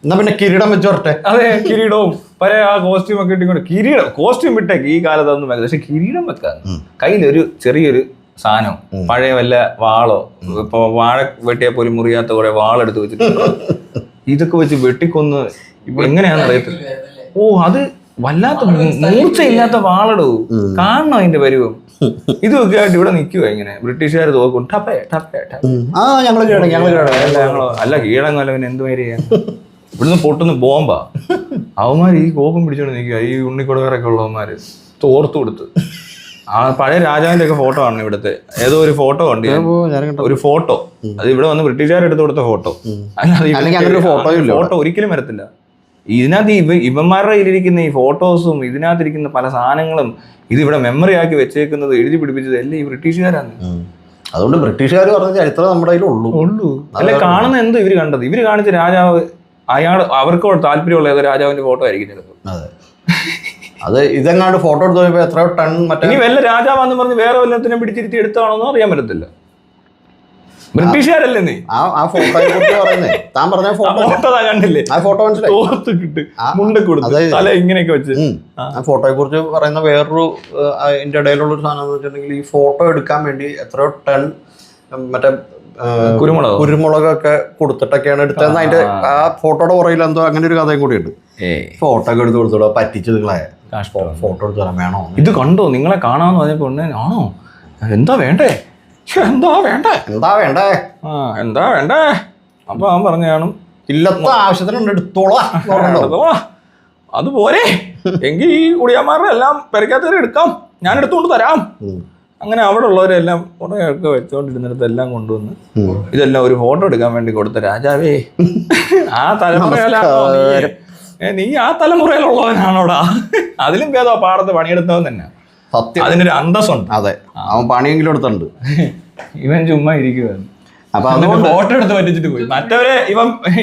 എന്നാ പിന്നെ കിരീടം വെച്ച് വരട്ടെ. അതെ, കിരീടവും പഴയ ആ കോസ്റ്റ്യൂം ഒക്കെ ഇട്ടിക്കൊണ്ട് കിരീടം കോസ്റ്റ്യൂം വിട്ടേക്ക് ഈ കാലത്തൊന്നും വെക്കാം. പക്ഷെ കിരീടം വെക്കാൻ കയ്യിലൊരു ചെറിയൊരു സാധനം, പഴയ വല്ല വാളോ, ഇപ്പൊ വാഴ വെട്ടിയാൽ പോലും മുറിയാത്ത കുറെ വാളെടുത്ത് വെച്ചിട്ടുണ്ട്. ഇതൊക്കെ വെച്ച് വെട്ടിക്കൊന്ന് എങ്ങനെയാന്ന് അറിയത്തില്ല. അത് വല്ലാത്ത മൂർച്ചയില്ലാത്ത വാളടോ, കാണണം അതിന്റെ പരുവം. ഇതൊക്കെ ആയിട്ട് ഇവിടെ നിൽക്കുക ഇങ്ങനെ ബ്രിട്ടീഷുകാർ തോക്കും. അല്ല, കീഴടങ്ങല്ല, പിന്നെ എന്തുമാതിരി ചെയ്യാൻ. ഇവിടുന്ന് പൊട്ടുന്ന ബോംബാ. അവന്മാർ ഈ കോപം പിടിച്ചോണ്ട് നിൽക്കുക, ഈ ഉണ്ണിക്കൊടുവേറൊക്കെ ഉള്ളവന്മാര് തോർത്തു കൊടുത്ത്. ആ പഴയ രാജാവിന്റെ ഒക്കെ ഫോട്ടോ ആണ് ഇവിടുത്തെ. ഏതോ ഒരു ഫോട്ടോ ഉണ്ട്, ഒരു ഫോട്ടോ, അത് ഇവിടെ വന്ന് ബ്രിട്ടീഷുകാർ എടുത്തു കൊടുത്ത ഫോട്ടോ. അല്ലാതെ ഫോട്ടോ ഒരിക്കലും വരത്തില്ല. ഇതിനകത്ത് ഇവന്മാരുടെ കയ്യിലിരിക്കുന്ന ഈ ഫോട്ടോസും ഇതിനകത്തിരിക്കുന്ന പല സാധനങ്ങളും ഇത് ഇവിടെ മെമ്മറി ആക്കി വെച്ചേക്കുന്നത് എഴുതി പിടിപ്പിച്ചത് എല്ലാം ഈ ബ്രിട്ടീഷുകാരാണ്. അതുകൊണ്ട് ബ്രിട്ടീഷുകാർ പറഞ്ഞ ചരിത്രം നമ്മുടെ കയ്യിലുള്ളൂ. അല്ലെ കാണുന്ന എന്തോ ഇവര് കണ്ടത്, ഇവര് കാണിച്ച രാജാവ് അവർക്ക് താല്പര്യമുള്ള ഏതോ രാജാവിന്റെ ഫോട്ടോ ആയിരിക്കും ചിലപ്പോൾ. അതെ, അത് ഇതെങ്ങാണ്ട് ഫോട്ടോ എടുത്ത് പോയപ്പോ എത്രയോ ടൺ മറ്റേ ഇനി വല്ല രാജാവാന്ന് പറഞ്ഞ് വേറെ വല്ലത്തിനെ പിടിച്ചിരുത്തി എടുത്താണോന്ന് അറിയാൻ പറ്റത്തില്ല. ബ്രിട്ടീഷുകാരല്ലേ നീ? ആ ഫോട്ടോയെ കുറിച്ച് പറയുന്നേ, താൻ പറഞ്ഞ ഫോട്ടോ കണ്ടില്ലേ? ആ ഫോട്ടോ മനസ്സിലായി, മുണ്ട കൊടുത്ത് തല ഇങ്ങനെയൊക്കെ വെച്ച്. ആ ഫോട്ടോയെ കുറിച്ച് പറയുന്ന വേറൊരു അതിന്റെ ഇടയിലുള്ള ഒരു സാധനം എന്ന് വെച്ചിട്ടുണ്ടെങ്കിൽ ഈ ഫോട്ടോ എടുക്കാൻ വേണ്ടി എത്രയോ ടൺ മറ്റേ കുരുമുളകൊക്കെ കൊടുത്തിട്ടൊക്കെയാണ് എടുത്തതെന്ന് അതിന്റെ ആ ഫോട്ടോയുടെ പുറകിൽ എന്തോ അങ്ങനെ ഒരു കഥയും കൂടി ഉണ്ട്. ഫോട്ടോ ഒക്കെ എടുത്ത് കൊടുത്തോളൂ, പറ്റിച്ചു നിങ്ങളെ ഫോട്ടോ എടുത്ത് തരാൻ വേണോ? ഇത് കണ്ടോ നിങ്ങളെ കാണാന്ന് പറഞ്ഞപ്പോ ആണോ എന്താ വേണ്ടേ എന്താ വേണ്ടേ അപ്പൊ അവൻ പറഞ്ഞു കാണും ഇല്ലത്തെ ആവശ്യത്തിനുണ്ട് എടുത്തോളാം. അതുപോലെ എങ്കിൽ ഈ കുടിയാന്മാരുടെ എല്ലാം പെരക്കാത്തവരെ എടുക്കാം, ഞാൻ എടുത്തുകൊണ്ട് തരാം. അങ്ങനെ അവിടെ ഉള്ളവരെല്ലാം ഫോട്ടോ ഒക്കെ വെച്ചോണ്ടിരുന്നിടത്ത് എല്ലാം കൊണ്ടുവന്ന് ഇതെല്ലാം ഒരു ഫോട്ടോ എടുക്കാൻ വേണ്ടി കൊടുത്ത രാജാവേ, ആ തലമുറയിലാണോ നീ? ആ തലമുറയിലുള്ളവനാണോടാ? അതിലും ഭേദം പാടത്ത് പണിയെടുത്തവൻ തന്നെ. സത്യം, അതിനൊരു അന്തസ്സുണ്ട്. അതെ, അവൻ പണിയെങ്കിലും എടുത്തുണ്ട്. ഇവൻ ചുമ്മാ ഇരിക്കുവായിരുന്നു. അപ്പൊ അതുകൊണ്ട് ഫോട്ടോ എടുത്ത് പറ്റിച്ചിട്ട് പോയി. മറ്റവരെ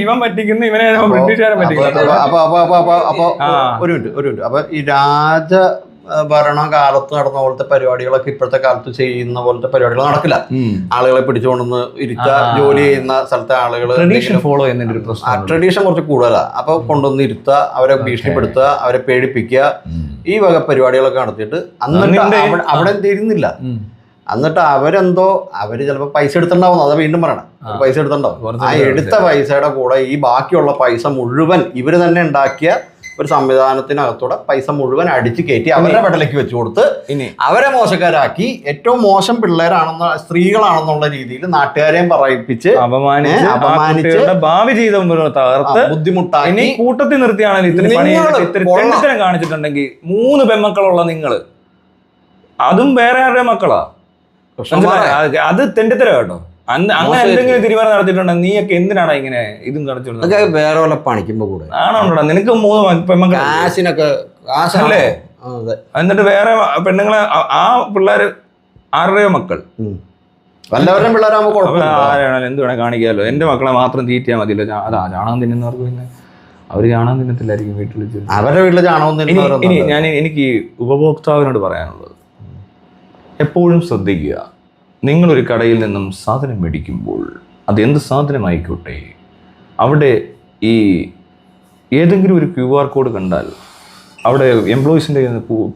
ഇവൻ പറ്റിക്കുന്നു, ഇവനെ ബ്രിട്ടീഷുകാരെ പറ്റിക്കുന്നു. അപ്പൊ ഒരു മിനിറ്റ് അപ്പൊ ഈ ഭരണകാലത്ത് നടന്ന പോലത്തെ പരിപാടികളൊക്കെ ഇപ്പോഴത്തെ കാലത്ത് ചെയ്യുന്ന പോലത്തെ പരിപാടികൾ നടക്കില്ല. ആളുകളെ പിടിച്ചുകൊണ്ടുവന്ന് ഇരുത്തുക, ജോലി ചെയ്യുന്ന സ്ഥലത്തെ ആളുകൾ ഫോളോ ചെയ്യുന്നതിന്റെ ഒരു പ്രശ്നം, ട്രഡീഷൻ കുറച്ച് കൂടുതലാണ്. അപ്പൊ കൊണ്ടുവന്ന് ഇരുത്തുക, അവരെ ഭീഷണിപ്പെടുത്തുക, അവരെ പേടിപ്പിക്കുക, ഈ വക പരിപാടികളൊക്കെ നടത്തിയിട്ട് എന്നിട്ട് അവിടെ തീരുന്നില്ല. എന്നിട്ട് അവര് ചിലപ്പോ പൈസ എടുത്തിട്ടുണ്ടാവും. അത് വീണ്ടും പറയണം, പൈസ എടുത്തിട്ടുണ്ടാവും. ആ എടുത്ത പൈസയുടെ കൂടെ ഈ ബാക്കിയുള്ള പൈസ മുഴുവൻ ഇവര് തന്നെ ഉണ്ടാക്കിയ ഒരു സംവിധാനത്തിനകത്തൂടെ പൈസ മുഴുവൻ അടിച്ചു കയറ്റി അവരുടെ പെടലേക്ക് വെച്ചു കൊടുത്ത് അവരെ മോശക്കാരാക്കി, ഏറ്റവും മോശം പിള്ളേരാണെന്ന സ്ത്രീകളാണെന്നുള്ള രീതിയിൽ നാട്ടുകാരെയും പറയിപ്പിച്ച് അപമാനിച്ച് ഭാവി ജീവിതം തകർത്ത് ബുദ്ധിമുട്ടാക്കി കൂട്ടത്തിൽ നിർത്തിയാണെങ്കിൽ കാണിച്ചിട്ടുണ്ടെങ്കിൽ 3 പെൺമക്കളുള്ള നിങ്ങള്, അതും വേറെ ആരുടെ മക്കളാ? അത് തെണ്ടിത്തര കേട്ടോ. അങ്ങനെ എന്തെങ്കിലും തീരുമാനം നടത്തിയിട്ടുണ്ടെങ്കിൽ നീയൊക്കെ എന്തിനാണ് ഇങ്ങനെ ഇതും കളിച്ചോണ്ട് വേറെ വല്ല പണിക്കുമ്പോ കൂടെ ആണോടാ? നിനക്ക് 3 പെൺമക്കൾ അല്ലേ? എന്നിട്ട് വേറെ പെണ്ണുങ്ങളെ ആ പിള്ളേര് ആരുടെയോ മക്കൾ വല്ലവരും പിള്ളേരാകുമ്പോ ആരാണല്ലോ എന്ത് വേണേ കാണിക്കാമല്ലോ. എന്റെ മക്കളെ മാത്രം തീറ്റിയാൽ മതിയല്ലോ. അതാ ചാണകം തിന്നുന്നവർക്ക് പിന്നെ അവര് ചാണകം തിന്നത്തില്ലായിരിക്കും വീട്ടിൽ. അവരുടെ വീട്ടിൽ ചാണകം. ഇനി എനിക്ക് ഉപഭോക്താവിനോട് പറയാനുള്ളത്, എപ്പോഴും ശ്രദ്ധിക്കുക, നിങ്ങളൊരു കടയിൽ നിന്നും സാധനം മേടിക്കുമ്പോൾ അതെന്ത് സാധനമായിക്കോട്ടെ, അവിടെ ഈ ഏതെങ്കിലും ഒരു QR കോഡ് കണ്ടാൽ, അവിടെ എംപ്ലോയീസിൻ്റെ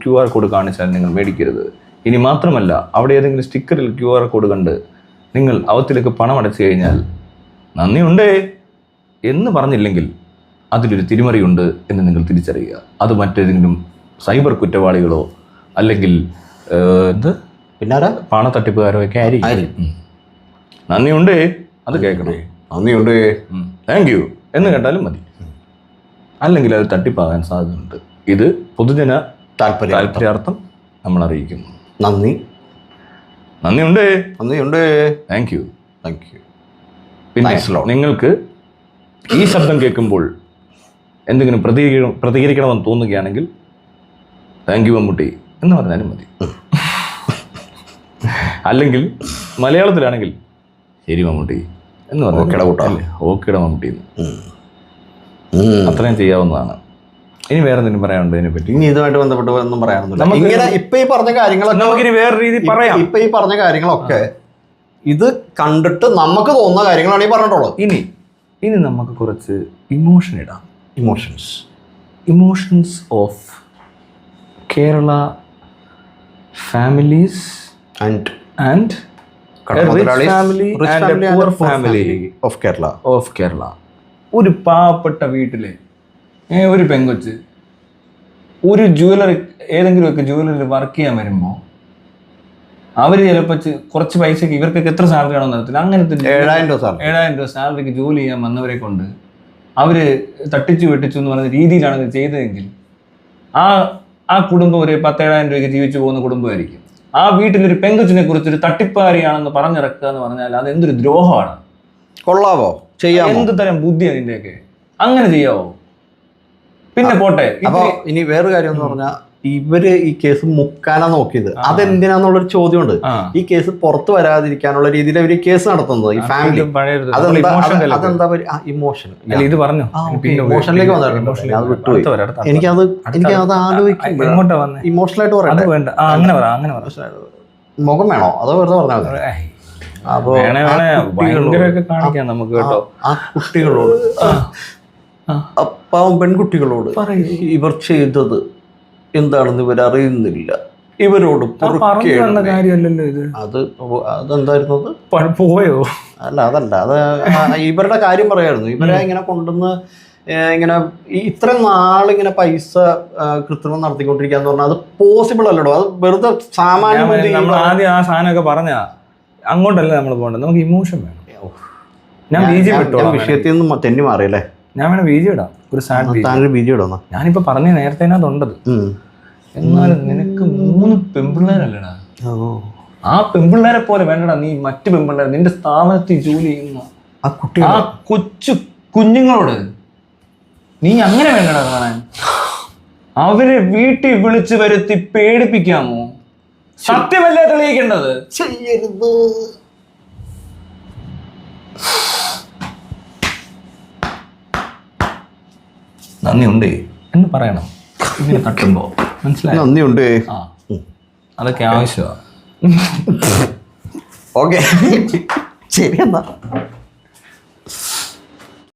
QR കോഡ് കാണിച്ചാൽ നിങ്ങൾ മേടിക്കരുത്. ഇനി മാത്രമല്ല, അവിടെ ഏതെങ്കിലും സ്റ്റിക്കറിൽ QR കോഡ് കണ്ട് നിങ്ങൾ അവത്തിലേക്ക് പണം അടച്ചു കഴിഞ്ഞാൽ നന്ദിയുണ്ടേ എന്ന് പറഞ്ഞില്ലെങ്കിൽ അതിലൊരു തിരിമറിയുണ്ട് എന്ന് നിങ്ങൾ തിരിച്ചറിയുക. അത് മറ്റേതെങ്കിലും സൈബർ കുറ്റവാളികളോ അല്ലെങ്കിൽ പിന്നാരാ പണത്തട്ടിപ്പുകാരോ ഒക്കെ ആയിരിക്കും. നന്ദിയുണ്ട് അത് കേൾക്കണേ, നന്ദിയുണ്ട് താങ്ക് യു എന്ന് കേട്ടാലും മതി. അല്ലെങ്കിൽ അത് തട്ടിപ്പാകാൻ സാധ്യതയുണ്ട്. ഇത് പൊതുജന താല്പര്യാർത്ഥം നമ്മൾ അറിയിക്കുന്നു. നന്ദിയുണ്ട് താങ്ക് യു. പിന്നെ നിങ്ങൾക്ക് ഈ ശബ്ദം കേൾക്കുമ്പോൾ എന്തെങ്കിലും പ്രതികരിക്കണമെന്ന് തോന്നുകയാണെങ്കിൽ താങ്ക് യു മമ്മൂട്ടി എന്ന് പറഞ്ഞാലും മതി. അല്ലെങ്കിൽ മലയാളത്തിലാണെങ്കിൽ ശരി മമ്മൂട്ടി എന്ന് പറഞ്ഞാൽ ഓക്കേടെ മമ്മൂട്ടി അത്രയും ചെയ്യാവുന്നതാണ്. ഇനി വേറെ എന്തെങ്കിലും പറയാനുണ്ടോ ഇതിനെപ്പറ്റി? ഇനി ഇതുമായിട്ട് ബന്ധപ്പെട്ട് ഒന്നും പറയാനൊന്നുമില്ല. ഇങ്ങനെ ഇപ്പൊ ഈ പറഞ്ഞ കാര്യങ്ങളൊക്കെ നമുക്കിനി വേറെ രീതി പറയാം. ഇപ്പൊ ഈ പറഞ്ഞ കാര്യങ്ങളൊക്കെ ഇത് കണ്ടിട്ട് നമുക്ക് തോന്നുന്ന കാര്യങ്ങളാണ് ഈ പറഞ്ഞിട്ടുള്ളത്. ഇനി നമുക്ക് കുറച്ച് ഇമോഷൻ ഇടാം. Emotions of Kerala families and family of Kerala. ഒരു പാവപ്പെട്ട വീട്ടിലെ ഒരു പെങ്കൊച്ച് ഒരു ഏതെങ്കിലുമൊക്കെ ജ്വല്ലറി വർക്ക് ചെയ്യാൻ വരുമ്പോൾ അവർ ചിലപ്പോൾ കുറച്ച് പൈസക്ക് ഇവർക്കൊക്കെ എത്ര സാലറി ആണോ നടത്തില്ല, അങ്ങനത്തെ 7,000 രൂപ സാലറിക്ക് ജോലി ചെയ്യാൻ വന്നവരെ കൊണ്ട് അവര് തട്ടിച്ചു വെട്ടിച്ചു എന്ന് പറയുന്ന രീതിയിലാണ് ഇത് ചെയ്തതെങ്കിൽ ആ കുടുംബം ഒരു 10,000 രൂപയ്ക്ക് ജീവിച്ചു പോകുന്ന കുടുംബമായിരിക്കും. ആ വീട്ടിലൊരു പെങ്കൊച്ചിനെ കുറിച്ച് ഒരു തട്ടിപ്പാരിയാണെന്ന് പറഞ്ഞിറക്കുക എന്ന് പറഞ്ഞാൽ അത് എന്തൊരു ദ്രോഹമാണ്. കൊള്ളാവോ? ചെയ്യാം. എന്ത് തരം ബുദ്ധിയാണ് ഇതിന്റെയൊക്കെ? അങ്ങനെ ചെയ്യാവോ? പിന്നെ പോട്ടെ. അപ്പൊ ഇനി വേറൊരു കാര്യം എന്ന് പറഞ്ഞാൽ ഇവര് ഈ കേസ് മുക്കാനാ നോക്കിയത്. അതെന്തിനാന്നുള്ളൊരു ചോദ്യമുണ്ട്. ഈ കേസ് പുറത്തു വരാതിരിക്കാനുള്ള രീതിയിൽ അവർ കേസ് നടത്തുന്നത് ഈ ഫാമിലി. അതെന്താ ഇമോഷൻ? ഇത് പറഞ്ഞു ഇമോഷനിലേക്ക് വന്നിട്ടുണ്ട്. അത് വിട്ടുപോയി. എനിക്കത് ആലോചിക്കുമ്പോൾ ഇമോഷണലായിട്ട് പറയാം. മുഖം വേണോ അതോ വെറുതെ പറഞ്ഞാൽ മതി? അപ്പൊ കാണിക്കാം നമുക്ക് കേട്ടോ. ആ കുട്ടികളോട്, അപ്പാവും പെൺകുട്ടികളോട് ഇവർ ചെയ്തത് എന്താണെന്ന് ഇവരറിയുന്നില്ല. ഇവരോട് കാര്യമല്ലല്ലോ ഇത്. അതെന്തായിരുന്നത്? പോയോ? അതല്ല അത് ഇവരുടെ കാര്യം പറയായിരുന്നു. ഇവരെ ഇങ്ങനെ കൊണ്ടുവന്ന് ഇങ്ങനെ ഇത്രയും നാളിങ്ങനെ പൈസ കൃത്രിമം നടത്തിക്കൊണ്ടിരിക്കുക എന്ന് പറഞ്ഞാൽ അത് പോസിബിൾ അല്ലടോ. അത് വെറുതെ സാമാന്യം. നമ്മൾ ആദ്യം ആ സാധനമൊക്കെ പറഞ്ഞാ അങ്ങോട്ടല്ല നമ്മൾ പോകേണ്ടത്. നമുക്ക് ഇമോഷൻ വേണം. ഞാൻ വിഷയത്തിൽ നിന്ന് തെന്നി മാറിയല്ലേ. ഞാൻ വേണം ബീജി ഇടാം. ഒരു സാഡ് ബീജി ഇടാം. ഞാനിപ്പോ പറഞ്ഞ നേരത്തെ ഉണ്ടത്. എന്നാലും നിനക്ക് 3 പെൺപിള്ളേരല്ലടാ. ആ പെൺപിള്ളേരെ പോലെ വേണ്ടടാ നീ മറ്റു പെൺപിള്ളേർ നിന്റെ സ്ഥാപനത്തിൽ ജോലി ചെയ്യുന്ന ആ കൊച്ചു കുഞ്ഞുങ്ങളോട് നീ അങ്ങനെ വേണ്ടടാ കാണാൻ. അവരെ വീട്ടിൽ വിളിച്ചു വരുത്തി പേടിപ്പിക്കാമോ? സത്യമല്ലേ തെളിയിക്കേണ്ടത്? ചെയ്യരുത്. നന്ദിയുണ്ടേ എന്ന് പറയണം ഇങ്ങനെ തട്ടുമ്പോ. മനസ്സിലായി? നന്ദിയുണ്ട്. അതൊക്കെ ആവശ്യമാണ്. ഓക്കെ ശരി എന്നാ.